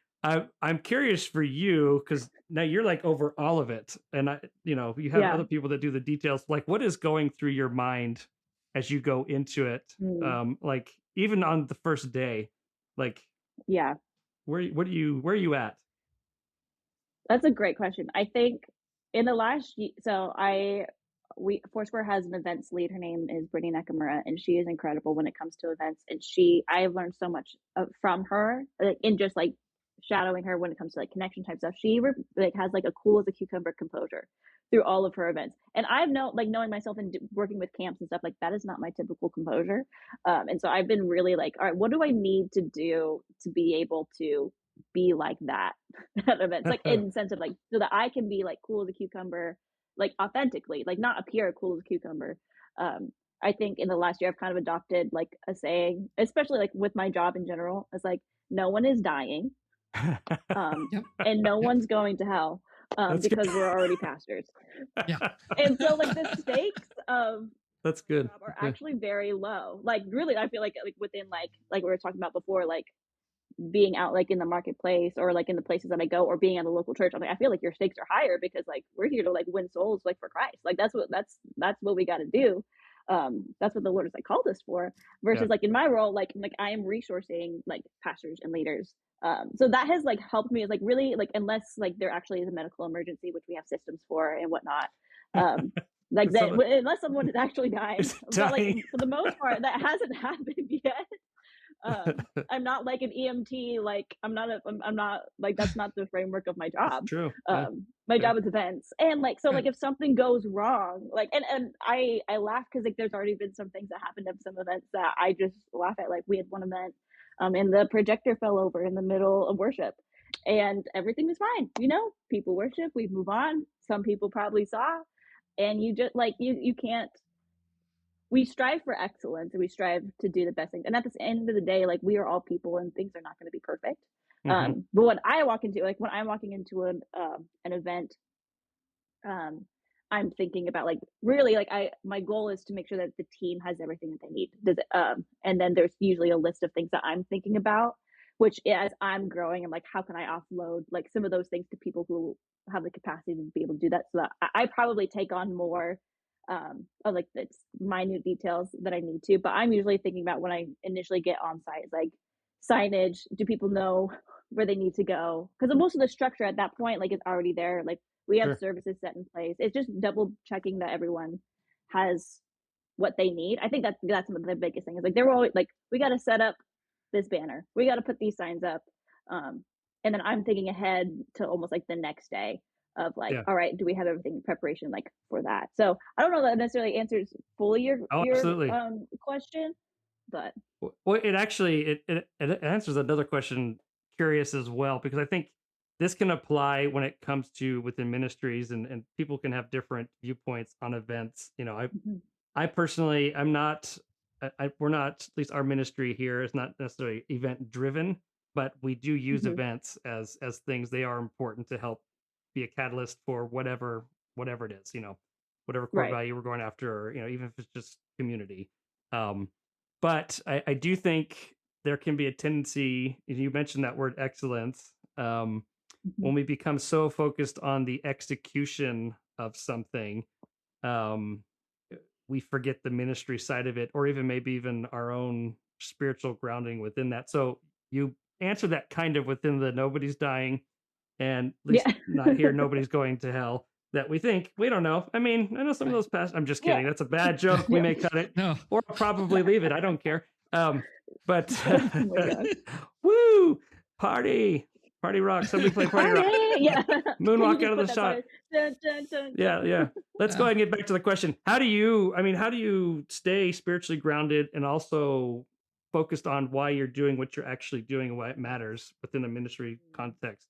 I'm curious for you, because now you're like over all of it, and you have Yeah. other people that do the details. Like, what is going through your mind as you go into it? Mm. Like, even on the first day, like, Yeah. where are you at? That's a great question. I think in the Foursquare has an events lead. Her name is Brittany Nakamura, and she is incredible when it comes to events. And I have learned so much from her, like, in just like shadowing her when it comes to like connection type stuff. She like has like a cool as a cucumber composure through all of her events. And I've knowing myself and working with camps and stuff, like that is not my typical composure. And so I've been really like, all right, what do I need to do to be able to be like that at events, like in the sense of like, so that I can be like cool as a cucumber, like authentically, like not appear cool as a cucumber. I think in the last year I've kind of adopted like a saying, especially like with my job in general. It's like, no one is dying, Yep. and no Yep. one's going to hell, That's good. because we're already pastors. Yeah. And so like the stakes of That's my good. job are actually very low. Like really, I feel like within like we were talking about before, like being out like in the marketplace or like in the places that I go or being at a local church, I'm like, I feel like your stakes are higher because like we're here to like win souls like for Christ. Like that's what we got to do. That's what the Lord has like called us for. Versus Yeah. like in my role, like I am resourcing like pastors and leaders. So that has like helped me, is like really like, unless like there actually is a medical emergency, which we have systems for and whatnot. Like that, unless someone is actually dying, but like for the most part, that hasn't happened yet. I'm not like an EMT. Like I'm not like, that's not the framework of my That's job. true. Yeah. My Yeah. job is events, and like so Good. like if something goes wrong, like and I laugh because like there's already been some things that happened at some events that I just laugh at. Like we had one event, and the projector fell over in the middle of worship, and everything was fine. People worship, we move on. Some people probably saw, and you just like you can't. We strive for excellence and we strive to do the best things. And at the end of the day, like we are all people and things are not going to be perfect. Mhm. But when I'm walking into an event, um, I'm thinking about like really like my goal is to make sure that the team has everything that they need. And then there's usually a list of things that I'm thinking about, which as I'm growing, I'm like, how can I offload like some of those things to people who have the capacity to be able to do that? So that I probably take on more of like the minute details that I need to. But I'm usually thinking about when I initially get on site, like signage. Do people know where they need to go? Because most of the structure at that point like is already there. Like we have Sure. services set in place. It's just double checking that everyone has what they need. I think that's the biggest thing. Is like they were always like, we got to set up this banner, we got to put these signs up, and then I'm thinking ahead to almost like the next day of like, Yeah. all right, do we have everything in preparation like for that? So I don't know that necessarily answers fully your absolutely. question, but Well, it actually it answers another question, curious as well, because I think this can apply when it comes to within ministries, and people can have different viewpoints on events. I personally, I'm not, we're not, at least our ministry here is not necessarily event driven, but we do use events as things. They are important to help be a catalyst for whatever it is, whatever core right, value we're going after, or, even if it's just community. But I do think there can be a tendency, you mentioned that word excellence, when we become so focused on the execution of something, um, we forget the ministry side of it, or even maybe even our own spiritual grounding within that. So you answer that kind of within the nobody's dying, and at least yeah. not here, nobody's going to hell. That we think, we don't know. I mean, I know some of those past. I'm just Yeah. kidding. That's a bad joke. We may cut it, No. or I'll probably leave it. I don't care. But Oh my God. woo, party rock. Somebody play party rock. Yeah. Moonwalk You out just of the put that shot. song. Dun, dun, dun, Yeah, dun. yeah. Let's go ahead and get back to the question. How do you stay spiritually grounded and also focused on why you're doing what you're actually doing and why it matters within a ministry context?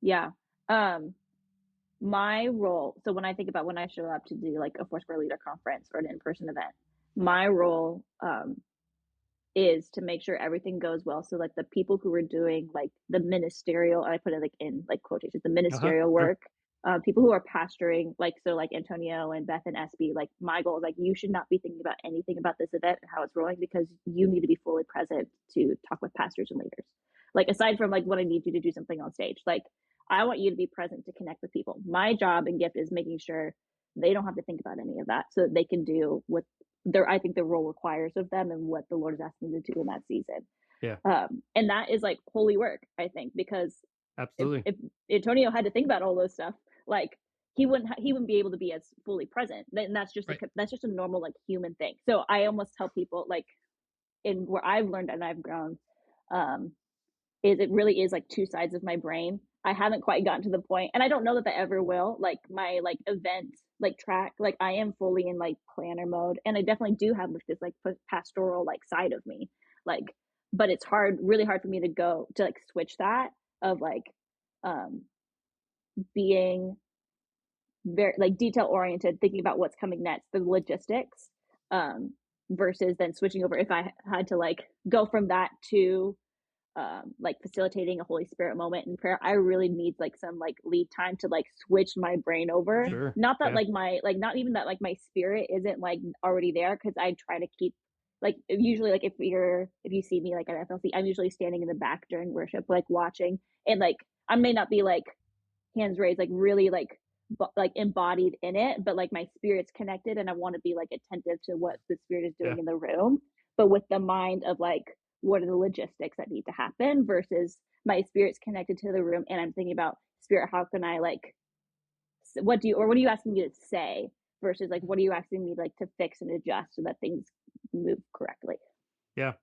Yeah. My role, so when I think about when I show up to do like a Foursquare leader conference or an in-person event, my role is to make sure everything goes well. So like the people who are doing like the ministerial, and I put it like in like quotations, the Uh-huh. ministerial Sure. work, people who are pastoring, like so like Antonio and Beth and SB, like my goal is like you should not be thinking about anything about this event and how it's rolling because you need to be fully present to talk with pastors and leaders. Like aside from like what I need you to do something on stage, like I want you to be present to connect with people. My job and gift is making sure they don't have to think about any of that so that they can do what I think the role requires of them and what the Lord is asking them to do in that season. Yeah. And that is like holy work, I think, because Absolutely. if Antonio had to think about all those stuff, like he wouldn't be able to be as fully present. And that's just Right. that's just a normal like human thing. So I almost tell people like in where I've learned and I've grown, is it really is like two sides of my brain. I haven't quite gotten to the point, and I don't know that I ever will. Like my like event like track, like I am fully in like planner mode, and I definitely do have like this like pastoral like side of me, like. But it's really hard for me to go to like switch that of like um being very like detail oriented, thinking about what's coming next, the logistics, um, versus then switching over if I had to like go from that to like facilitating a Holy Spirit moment in prayer. I really need like some like lead time to like switch my brain over. Sure. Not that Yeah. like my like not even that like my spirit isn't like already there because I try to keep like usually like if you see me like at FLC, I'm usually standing in the back during worship, like watching and like I may not be like hands raised like really like embodied in it, but like my spirit's connected and I want to be like attentive to what the spirit is doing Yeah. in the room, but with the mind of like what are the logistics that need to happen versus my spirit's connected to the room and I'm thinking about spirit, how can I like what are you asking me to say versus like what are you asking me like to fix and adjust so that things move correctly. Yeah.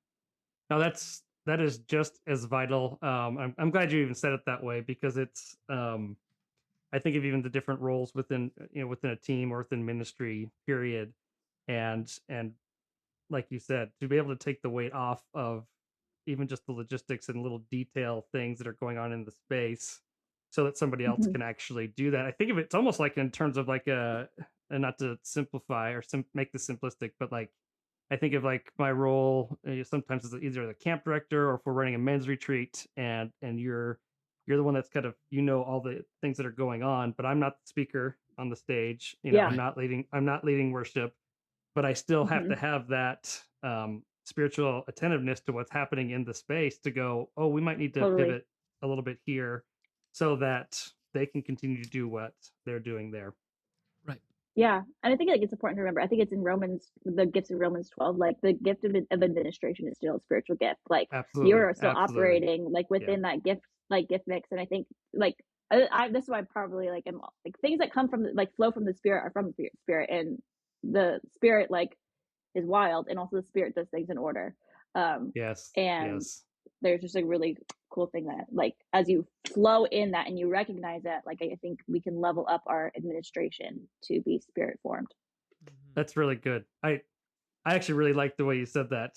No, that is just as vital. I'm glad you even said it that way because it's I think of even the different roles within within a team or within ministry period, and like you said, to be able to take the weight off of even just the logistics and little detail things that are going on in the space so that somebody else Mm-hmm. can actually do that. I think of it's almost like in terms of like and not to simplify or make this simplistic, but like I think of like my role sometimes as either the camp director or if we're running a men's retreat and you're the one that's kind of all the things that are going on, but I'm not the speaker on the stage. Yeah. I'm not leading worship, but I still have Mm-hmm. to have that spiritual attentiveness to what's happening in the space to go, oh, we might need to Totally. pivot a little bit here so that they can continue to do what they're doing there. Right. Yeah, and I think like it's important to remember. I think it's in Romans, the gifts in Romans 12. Like the gift of administration is still a spiritual gift. Like Absolutely. you're still Absolutely. operating like Yeah. within that gift mix. And I think like this is why I probably like am like things that come from like flow from the spirit are from the spirit, and the spirit like is wild, and also the spirit does things in order. Yes. And Yes. there's just a really cool thing that like as you flow in that and you recognize that, like I think we can level up our administration to be spirit formed. That's really good. I actually really like the way you said that.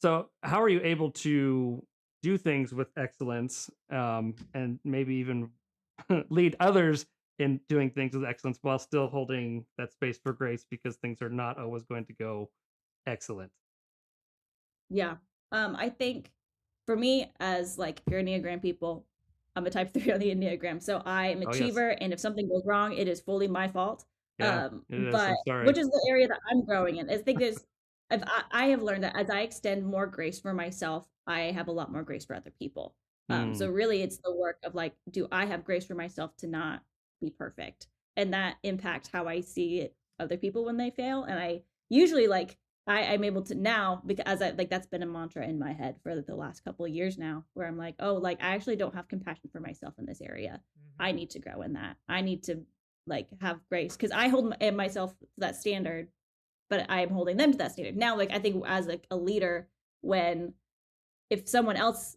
So how are you able to do things with excellence and maybe even lead others in doing things with excellence while still holding that space for grace because things are not always going to go excellent? Yeah. I think for me, as like if you're Enneagram people, I'm a type 3 on the Enneagram. So I am Oh, yes. achiever, and if something goes wrong, it is fully my fault. Yeah, it is. But I'm sorry. which is the area that I'm growing in. I think is I have learned that as I extend more grace for myself, I have a lot more grace for other people. So really it's the work of like, do I have grace for myself to not be perfect? And that impacts how I see other people when they fail. And I usually like I'm able to now, because I like that's been a mantra in my head for the last couple of years now, where I'm like, oh, like I actually don't have compassion for myself in this area. I need to grow in that. I need to like have grace because I hold myself to that standard, but I am holding them to that standard now. Like I think as like a leader, when if someone else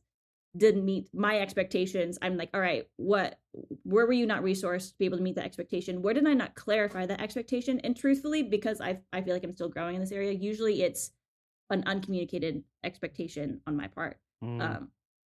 didn't meet my expectations, I'm like, all right, where were you not resourced to be able to meet that expectation? Where did I not clarify that expectation? And truthfully, because I feel like I'm still growing in this area, usually it's an uncommunicated expectation on my part.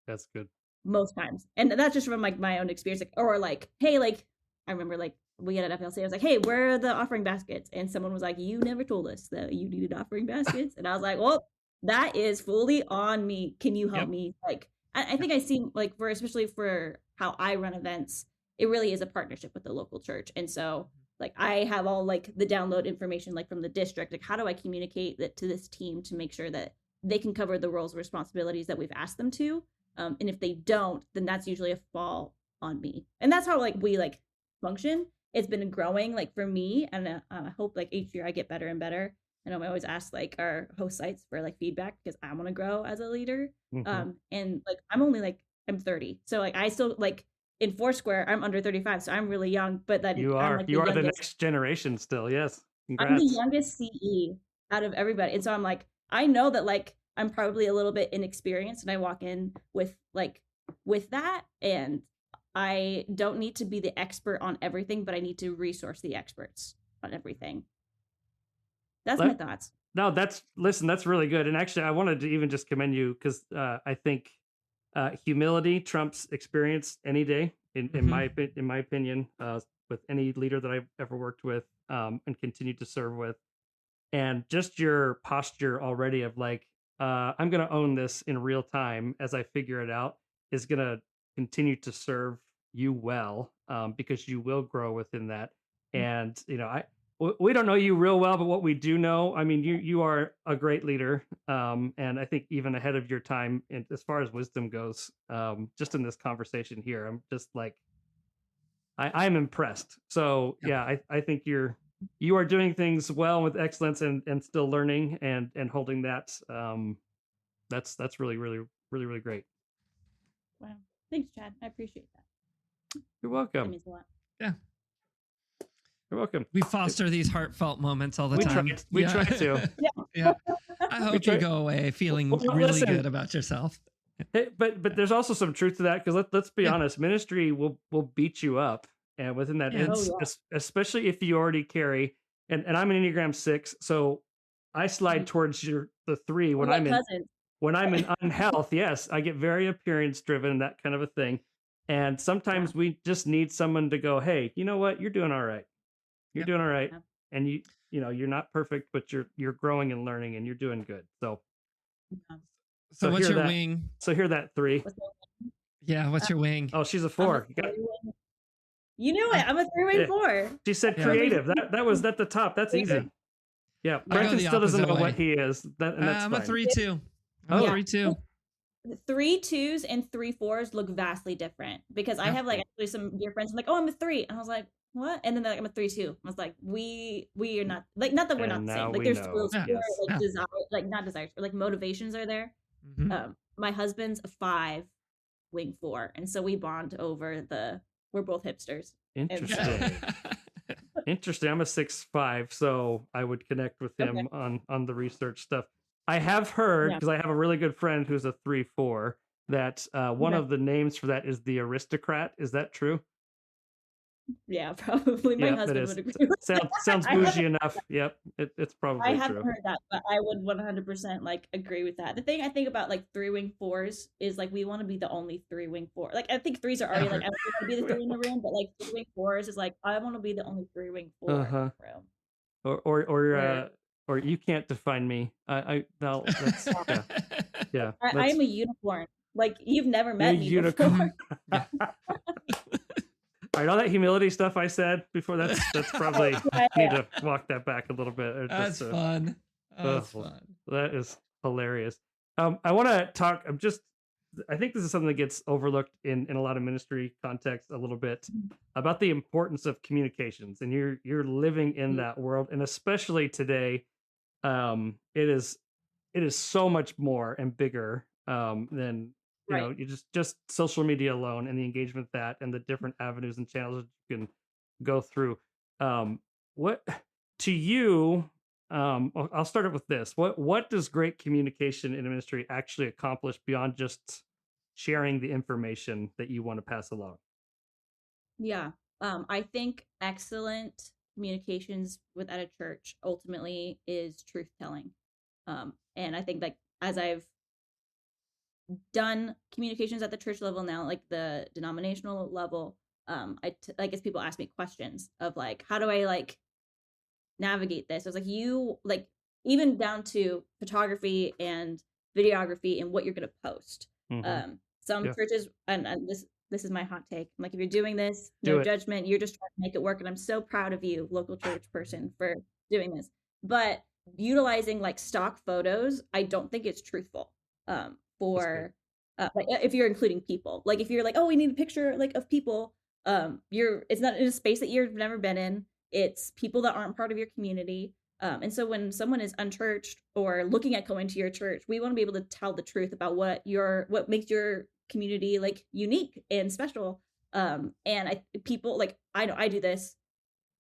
That's good. Most times. And that's just from like my own experience. Like, or like, hey, like I remember like we had at FLC, I was like, hey, where are the offering baskets? And someone was like, you never told us that you needed offering baskets. And I was like, well, that is fully on me. Can you help me? Like, I think I see like for especially for how I run events, it really is a partnership with the local church. And so like I have all like the download information like from the district. Like how do I communicate that to this team to make sure that they can cover the roles and responsibilities that we've asked them to? And if they don't, then that's usually a fall on me. And that's how like we like function. It's been growing like for me, and I hope like each year I get better and better. And I always ask like our host sites for like feedback because I want to grow as a leader. And like I'm only like I'm 30, so like I still like in Foursquare I'm under 35, so I'm really young. But then I'm like you are the next generation still. Yes, congrats. I'm the youngest CE out of everybody, and so I'm like I know that like I'm probably a little bit inexperienced, and I walk in with that, and I don't need to be the expert on everything, but I need to resource the experts on everything. That's my thoughts. No, that's really good. And actually, I wanted to even just commend you because I think humility trumps experience any day, in my opinion, with any leader that I've ever worked with and continued to serve with. And just your posture already of like, I'm going to own this in real time as I figure it out is going to continue to serve you well because you will grow within that. And, we don't know you real well, but what we do know, I mean, you are a great leader. And I think even ahead of your time as far as wisdom goes, just in this conversation here, I'm just like, I'm impressed. So yeah, I think you are doing things well with excellence and still learning and holding that. That's really, really, really, really great. Wow. Thanks, Chad. I appreciate that. You're welcome. That means a lot. Yeah. You're welcome. We foster these heartfelt moments all the time. We try to. Yeah. I hope you go away feeling really good about yourself. Hey, but there's also some truth to that because let's be honest, ministry will beat you up, and within that, especially if you already carry. And I'm an Enneagram 6, so I slide towards the 3 when I'm in unhealth. Yes, I get very appearance driven, that kind of a thing. And sometimes we just need someone to go, hey, you know what? You're doing all right. You're doing all right. And you're not perfect, but you're growing and learning and you're doing good. So what's your wing? So hear that 3. Yeah, what's your wing? Oh, she's a 4. You knew it. I'm a 3-wing 4. She said creative. That was at the top. That's easy. Yeah, Brenton still doesn't know what he is. I'm a 3-2. I'm a 3-2. 3 2s and 3 4s look vastly different because I have like actually some dear friends. I'm like, oh, I'm a 3, and I was like, what? And then they're like, I'm a 3-2. I was like, we are not like not that we're not the same. Like there's skills, like desire, like not desires, or like motivations are there. My husband's a 5-wing 4, and so we bond over we're both hipsters. Interesting. Interesting. I'm a 6-5, so I would connect with him on the research stuff. I have heard, because I have a really good friend who's a 3-4, that one of the names for that is the aristocrat. Is that true? Yeah, probably. My husband would agree with that. Sounds bougie enough. Yep, it's probably true. I haven't heard that, but I would 100% like agree with that. The thing I think about like 3-wing 4s is like we want to be the only 3-wing 4. Like I think 3s are already like I want to be the 3 in the room, but like 3-wing 4s is like I want to be the only 3-wing 4 in the room. Or you can't define me. No, that's, yeah. I am a unicorn. Like you've never met me before. All right, all that humility stuff I said before, that's probably I need to walk that back a little bit. That's fun. That's fun. That is hilarious. I want to talk. I think this is something that gets overlooked in a lot of ministry contexts a little bit about the importance of communications, and you're living in that world, and especially today, it is so much more and bigger than. You just social media alone and the engagement that and the different avenues and channels that you can go through. What to you, I'll start it with this. What does great communication in a ministry actually accomplish beyond just sharing the information that you want to pass along? Yeah. I think excellent communications within a church ultimately is truth telling. And I think like as I've done communications at the church level now, like the denominational level, like as people ask me questions of like, how do I like navigate this? I was like, you like even down to photography and videography and what you're going to post. Mm-hmm. Some Yeah. churches, and this is my hot take. I'm like, if you're doing this, Do no it. judgment. You're just trying to make it work, and I'm so proud of you, local church person, for doing this. But utilizing like stock photos, I don't think it's truthful. For like if you're including people, like if you're like, oh, we need a picture like of people, it's not in a space that you've never been in. It's people that aren't part of your community. And so when someone is unchurched or looking at going to your church, we want to be able to tell the truth about what makes your community like unique and special. And people like I do this.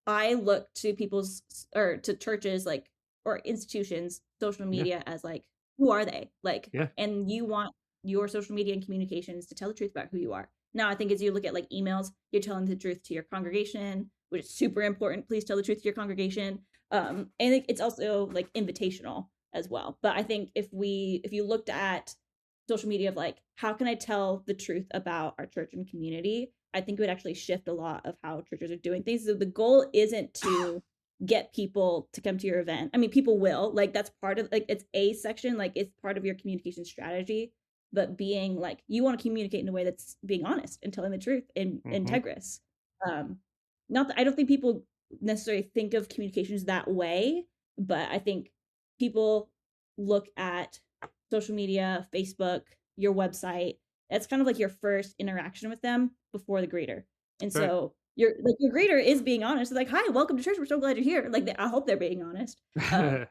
I look to people's or to churches like or institutions social media as like who are they like, and you want your social media and communications to tell the truth about who you are. Now I think as you look at like emails, you're telling the truth to your congregation, which is super important. Please tell the truth to your congregation. And it's also like invitational as well. But I think if you looked at social media of like, how can I tell the truth about our church and community, I think it would actually shift a lot of how churches are doing things. So the goal isn't to get people to come to your event. I mean, people will, like, that's part of like, it's a section, like it's part of your communication strategy, but being like, you want to communicate in a way that's being honest and telling the truth and integrous. Not that I don't think people necessarily think of communications that way, but I think people look at social media, Facebook, your website. That's kind of like your first interaction with them before the greeter. And so your greeter is being honest. It's like, hi, welcome to church. We're so glad you're here. Like, I hope they're being honest. But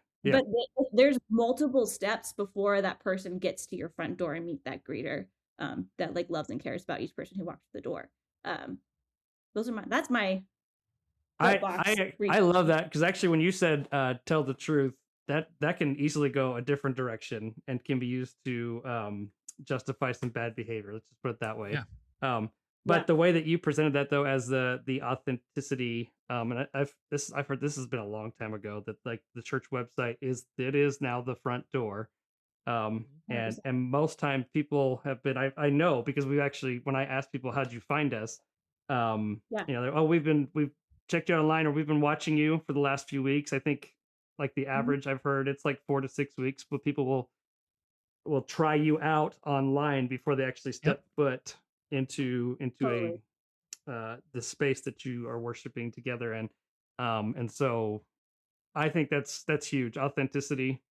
there's multiple steps before that person gets to your front door and meet that greeter that like loves and cares about each person who walks through the door. That's my I love that, because actually when you said tell the truth, that can easily go a different direction and can be used to justify some bad behavior. Let's just put it that way. But the way that you presented that though as the authenticity, and I've heard this has been a long time ago, that like the church website is now the front door. And most times people have been, I know, because we actually, when I ask people how'd you find us, you know, we've checked you online, or we've been watching you for the last few weeks. I think like the average I've heard, it's like 4 to 6 weeks, but people will try you out online before they actually step foot into totally. The space that you are worshiping together in. And so I think that's huge. Authenticity.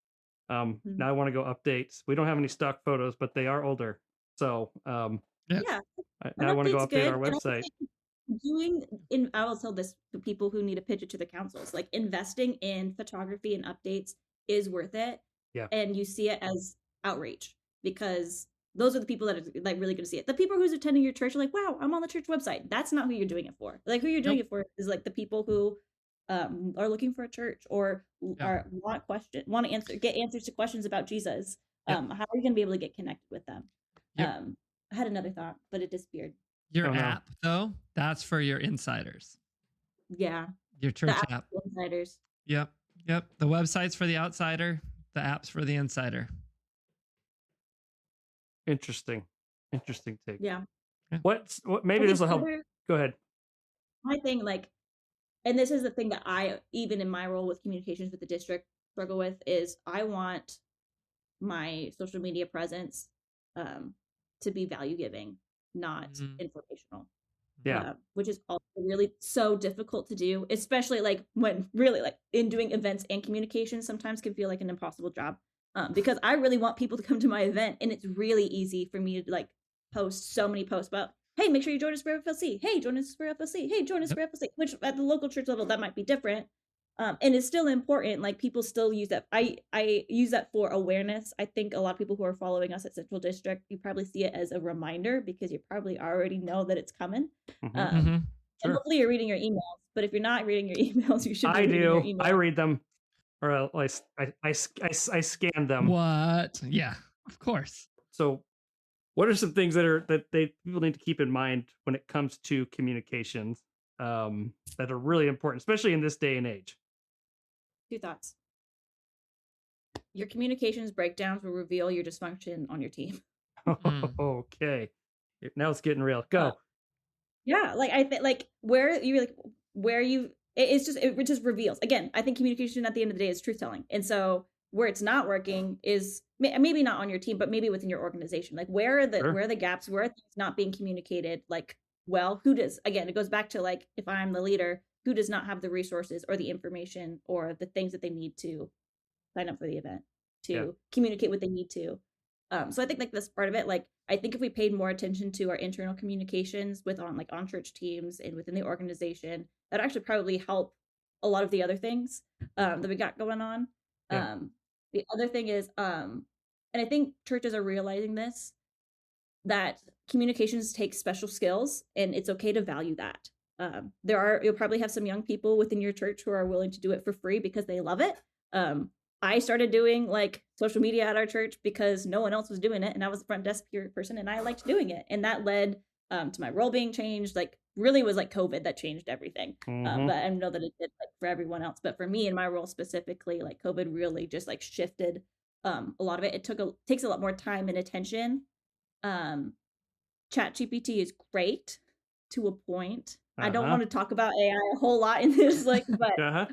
Now I want to go update. We don't have any stock photos, but they are older. So now I want to go update our website. I will tell this to people who need to pitch it to the councils, like investing in photography and updates is worth it. And you see it as outreach, because those are the people that are like really going to see it. The people who's attending your church are like, wow, I'm on the church website. That's not who you're doing it for. Like, who you're doing it for is like the people who are looking for a church or want to get answers to questions about Jesus. How are you going to be able to get connected with them? I had another thought, but it disappeared. Your app, though, that's for your insiders. Yeah. Your church app. Insiders. Yep. The website's for the outsider. The app's for the insider. Interesting take. Yeah. What maybe this will help. Go ahead. My thing, like, and this is the thing that I, even in my role with communications with the district, struggle with, is I want my social media presence to be value giving, not informational. Which is also really so difficult to do, especially like when really like in doing events and communication sometimes can feel like an impossible job, because I really want people to come to my event, and it's really easy for me to like post so many posts about, hey, make sure you join us for FLC, hey, join us for FLC, hey, join us for FLC, which at the local church level that might be different. And it's still important. Like, people still use that. I use that for awareness. I think a lot of people who are following us at Central District, you probably see it as a reminder because you probably already know that it's coming. And hopefully you're reading your emails. But if you're not reading your emails, you should be reading your emails. I read them. or I scan them. What? Yeah, of course. So, what are some things that people need to keep in mind when it comes to communications that are really important, especially in this day and age? 2 thoughts. Your communications breakdowns will reveal your dysfunction on your team. Okay, now it's getting real. Uh, Go. yeah, like I think like where you it just reveals. Again, I think communication at the end of the day is truth telling. And so where it's not working is maybe not on your team, but maybe within your organization. Like Sure. where are the gaps, where are things not being communicated? Like, well, who does? Again, it goes back to like if I'm the leader, who does not have the resources or the information or the things that they need to sign up for the event, Yeah. to communicate what they need to. So I think like that's part of it. Like I think if we paid more attention to our internal communications with on church teams and within the organization, that actually probably help a lot of the other things that we got going on. Yeah. The other thing is, and I think churches are realizing this, that communications take special skills and it's okay to value that. You'll probably have some young people within your church who are willing to do it for free because they love it. I started doing like social media at our church because no one else was doing it, and I was the front desk person, and I liked doing it, and that led to my role being changed. Like really was like COVID that changed everything. Mm-hmm. But I know that it did like for everyone else, but for me and my role specifically, like COVID really just like shifted a lot of it. Takes a lot more time and attention. Chat GPT is great to a point. I don't want to talk about AI a whole lot in this, like, but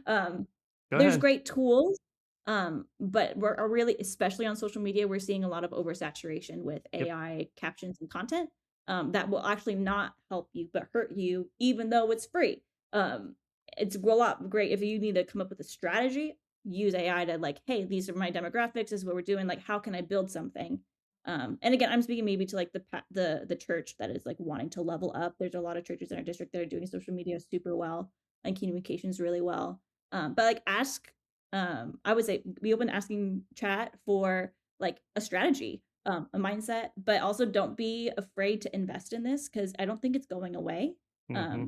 there's great tools. But we're really, especially on social media, we're seeing a lot of oversaturation with AI captions and content that will actually not help you but hurt you, even though it's free. It's a lot great if you need to come up with a strategy. Use AI to like, hey, these are my demographics. This is what we're doing. Like, how can I build something? And again, I'm speaking maybe to like the church that is like wanting to level up. There's a lot of churches in our district that are doing social media super well and communications really well. But like I would say be open to asking chat for like a strategy, a mindset, but also don't be afraid to invest in this because I don't think it's going away.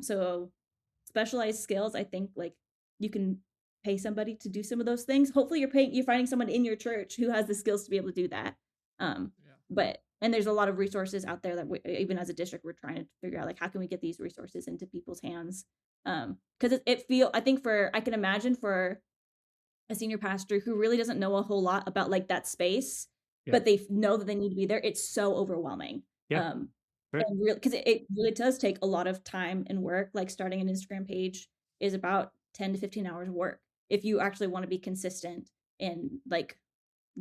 So specialized skills, I think like you can pay somebody to do some of those things. Hopefully you're finding someone in your church who has the skills to be able to do that. But there's a lot of resources out there that even as a district, we're trying to figure out like how can we get these resources into people's hands? Because I can imagine for a senior pastor who really doesn't know a whole lot about like that space, but they know that they need to be there. It's so overwhelming. And because it really does take a lot of time and work. Like starting an Instagram page is about 10 to 15 hours of work if you actually want to be consistent and like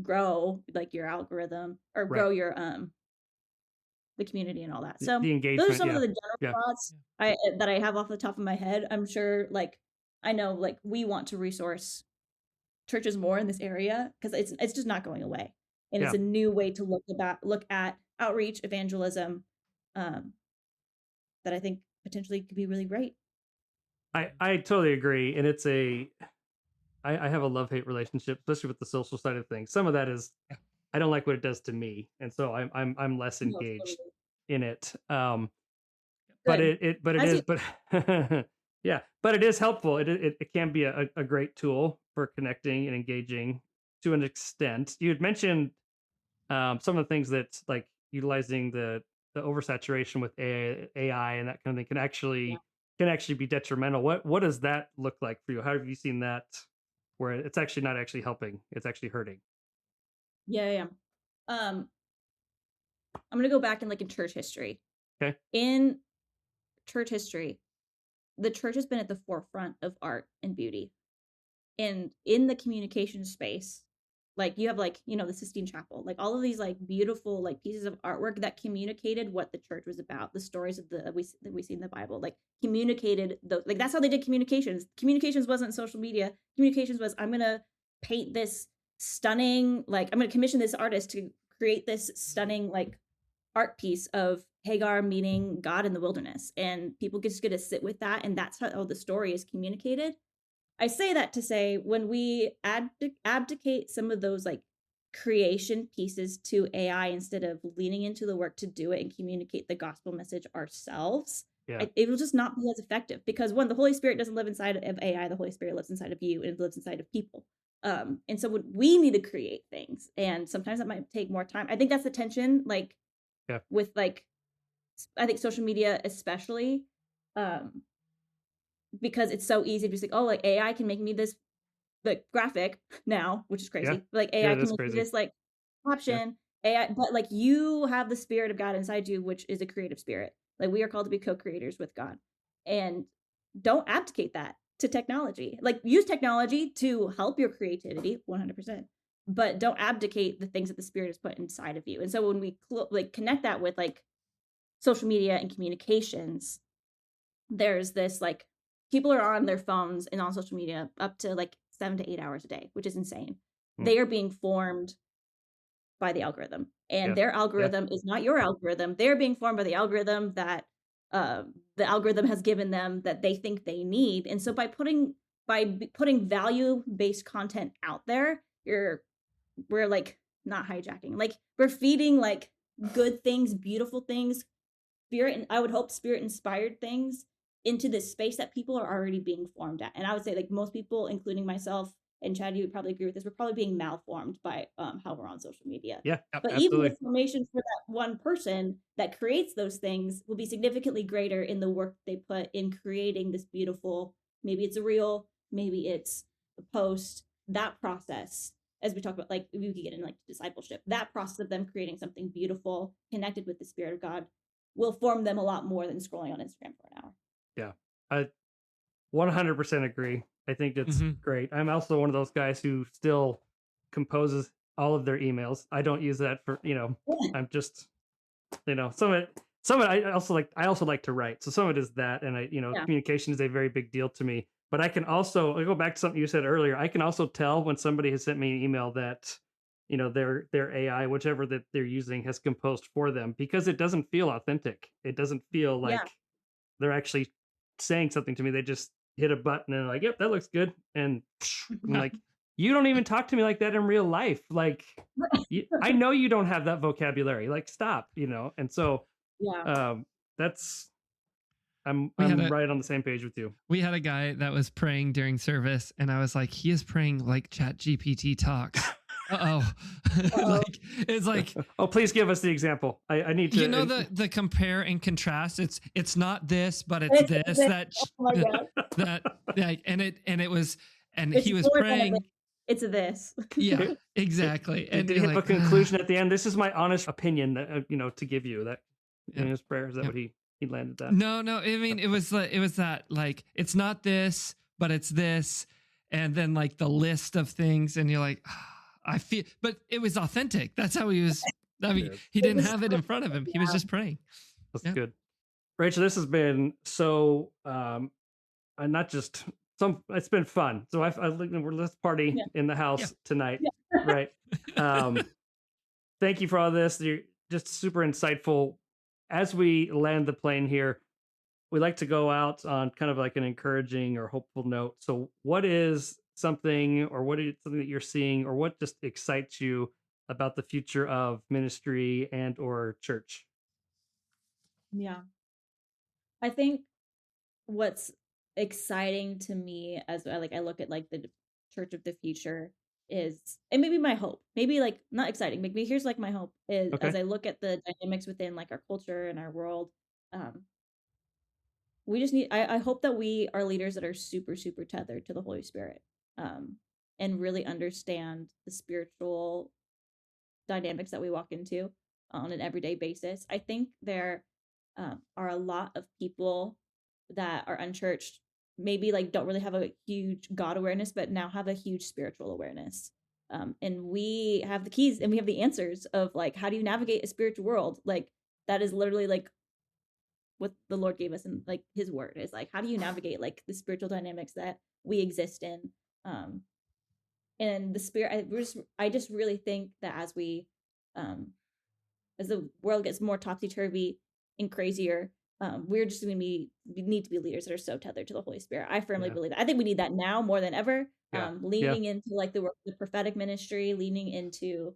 grow like your algorithm or grow your the community and all that. So those are some of the general thoughts that I have off the top of my head. I'm sure like I know like we want to resource churches more in this area because it's just not going away, and it's a new way to look at outreach evangelism that I think potentially could be really great. I totally agree, and it's I have a love-hate relationship, especially with the social side of things. Some of that is I don't like what it does to me, and so I'm less engaged in it. But it is yeah, but it is helpful. It can be a great tool for connecting and engaging to an extent. You had mentioned some of the things that like utilizing the oversaturation with AI and that kind of thing can actually be detrimental. What does that look like for you? How have you seen that where it's actually not actually helping, it's actually hurting? Yeah. I'm gonna go back in church history. Okay. In church history, the church has been at the forefront of art and beauty. And in the communication space, like you have the Sistine Chapel, like all of these like beautiful like pieces of artwork that communicated what the church was about, the stories of that we see in the Bible, like communicated like that's how they did communications. Communications wasn't social media. Communications was I'm gonna paint this stunning, like I'm gonna commission this artist to create this stunning like art piece of Hagar meeting God in the wilderness, and people just get to sit with that, and that's how the story is communicated. I say that to say when we abdicate some of those like creation pieces to AI instead of leaning into the work to do it and communicate the gospel message ourselves, it will just not be as effective because one, the Holy Spirit doesn't live inside of AI. The Holy Spirit lives inside of you and it lives inside of people. And so we need to create things, and sometimes that might take more time. I think that's the tension, like with like, I think social media especially, because it's so easy to be like, oh, like AI can make me this like graphic now, which is crazy. Like AI can make me this like option. AI, but like you have the spirit of God inside you, which is a creative spirit. Like we are called to be co-creators with God, and don't abdicate that to technology. Like use technology to help your creativity 100%, but don't abdicate the things that the spirit has put inside of you. And so when we like connect that with like social media and communications, there's this like people are on their phones and on social media up to like 7 to 8 hours a day, which is insane. They are being formed by the algorithm, and their algorithm is not your algorithm. They're being formed by the algorithm that the algorithm has given them that they think they need. And so by putting value-based content out there, we're like not hijacking, like we're feeding like good things, beautiful things, spirit, and I would hope spirit inspired things into this space that people are already being formed at. And I would say like most people, including myself and Chad, you would probably agree with this, we're probably being malformed by how we're on social media. Yeah, but absolutely. even the formation for that one person that creates those things will be significantly greater in the work they put in creating this beautiful, maybe it's a reel, maybe it's a post, that process. As we talk about, like we could get in like discipleship, that process of them creating something beautiful connected with the spirit of God will form them a lot more than scrolling on Instagram for an hour. Yeah, I 100% agree. I think it's great. I'm also one of those guys who still composes all of their emails. I don't use that for, I'm just, some of it I also like to write. So some of it is that, and communication is a very big deal to me. But I go back to something you said earlier. I can also tell when somebody has sent me an email that, their AI, whichever that they're using, has composed for them, because it doesn't feel authentic. It doesn't feel like they're actually saying something to me. They just hit a button and like, yep, that looks good. And I'm like, you don't even talk to me like that in real life. Like, I know you don't have that vocabulary. Like, stop, And so, that's. I'm right on the same page with you. We had a guy that was praying during service, and I was like, he is praying like Chat GPT talks. Like it's like, oh, please give us the example. I need to. The compare and contrast. It's not this, but it's this. That oh my God. that like, and it was, and he was praying. It's this. Yeah, exactly. And did he have a conclusion at the end? This is my honest opinion that to give you that in his prayer. Is that what he landed that? No. I mean, it was that like, it's not this, but it's this, and then like the list of things, and you're like, I feel, but it was authentic. That's how he was. I mean, he didn't have it in front of him. He was just praying. That's good. Rachel, this has been so, not just some, it's been fun. So let's party in the house tonight. Right. Thank you for all this. You're just super insightful. As we land the plane here, we like to go out on kind of like an encouraging or hopeful note. So what is something that you're seeing, or what just excites you about the future of ministry and or church? Yeah. I think what's exciting to me as I look at like the church of the future is, and maybe my hope, maybe like not exciting, maybe here's like my hope is as I look at the dynamics within like our culture and our world, we just need, I hope that we are leaders that are super, super tethered to the Holy Spirit, and really understand the spiritual dynamics that we walk into on an everyday basis. I think there are a lot of people that are unchurched, maybe like don't really have a huge God awareness, but now have a huge spiritual awareness. And we have the keys and we have the answers of like, how do you navigate a spiritual world? Like that is literally like what the Lord gave us in like his word is like, how do you navigate like the spiritual dynamics that we exist in? And the spirit, I just really think that as we, as the world gets more topsy-turvy and crazier, we're just going to we need to be leaders that are so tethered to the Holy Spirit. I firmly believe that. I think we need that now more than ever. Leaning into like the prophetic ministry, leaning into,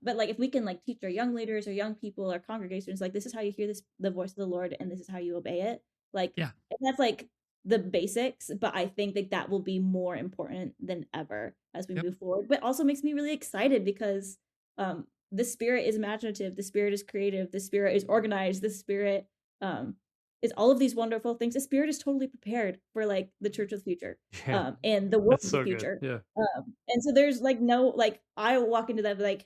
but like if we can like teach our young leaders or young people or congregations, like this is how you hear the voice of the Lord and this is how you obey it. Like, and that's like the basics, but I think that will be more important than ever as we move forward. But also makes me really excited because the Spirit is imaginative, the Spirit is creative, the Spirit is organized, the Spirit is all of these wonderful things. The Spirit is totally prepared for like the church of the future, and the world of the future. Good. And so there's like no, like I walk into that like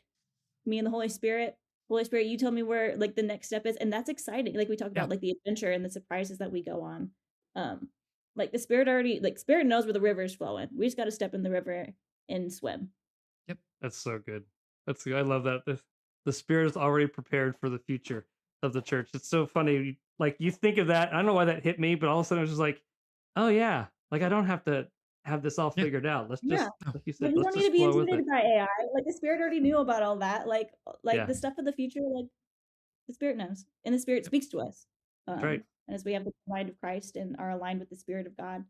me and the Holy Spirit, you tell me where like the next step is, and that's exciting. Like we talked about like the adventure and the surprises that we go on. Like the Spirit Spirit knows where the river is flowing. We just got to step in the river and swim. Yep, that's so good. That's good. I love that. The Spirit is already prepared for the future of the church. It's so funny. Like you think of that. I don't know why that hit me, but all of a sudden I was just like, oh yeah, like I don't have to have this all figured out. Let's just, like you said, you don't need to be intimidated by AI. Like the Spirit already knew about all that. Like the stuff of the future, like the Spirit knows, and the Spirit speaks to us. Right. And as we have the mind of Christ and are aligned with the Spirit of God,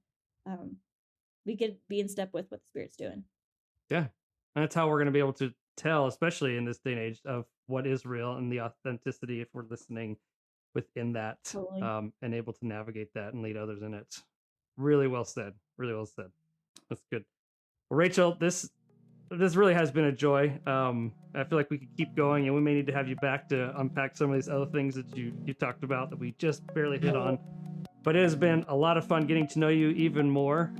we could be in step with what the Spirit's doing. Yeah, and that's how we're going to be able to tell, especially in this day and age, of what is real and the authenticity if we're listening within that, and able to navigate that and lead others in it. Really well said. Really well said. That's good. Well, Rachel, this really has been a joy. I feel like we could keep going, and we may need to have you back to unpack some of these other things that you talked about that we just barely hit on. But it has been a lot of fun getting to know you even more.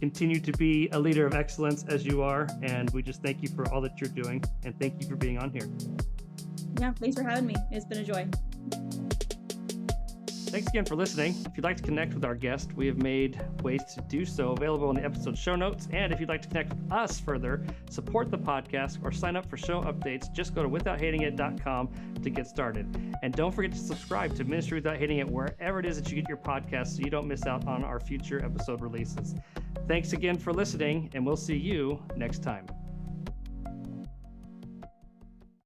Continue to be a leader of excellence as you are, and we just thank you for all that you're doing, and thank you for being on here. Yeah, thanks for having me. It's been a joy. Thanks again for listening. If you'd like to connect with our guest, we have made ways to do so available in the episode show notes. And if you'd like to connect with us further, support the podcast, or sign up for show updates, just go to withouthatingit.com to get started. And don't forget to subscribe to Ministry Without Hating It wherever it is that you get your podcasts so you don't miss out on our future episode releases. Thanks again for listening, and we'll see you next time.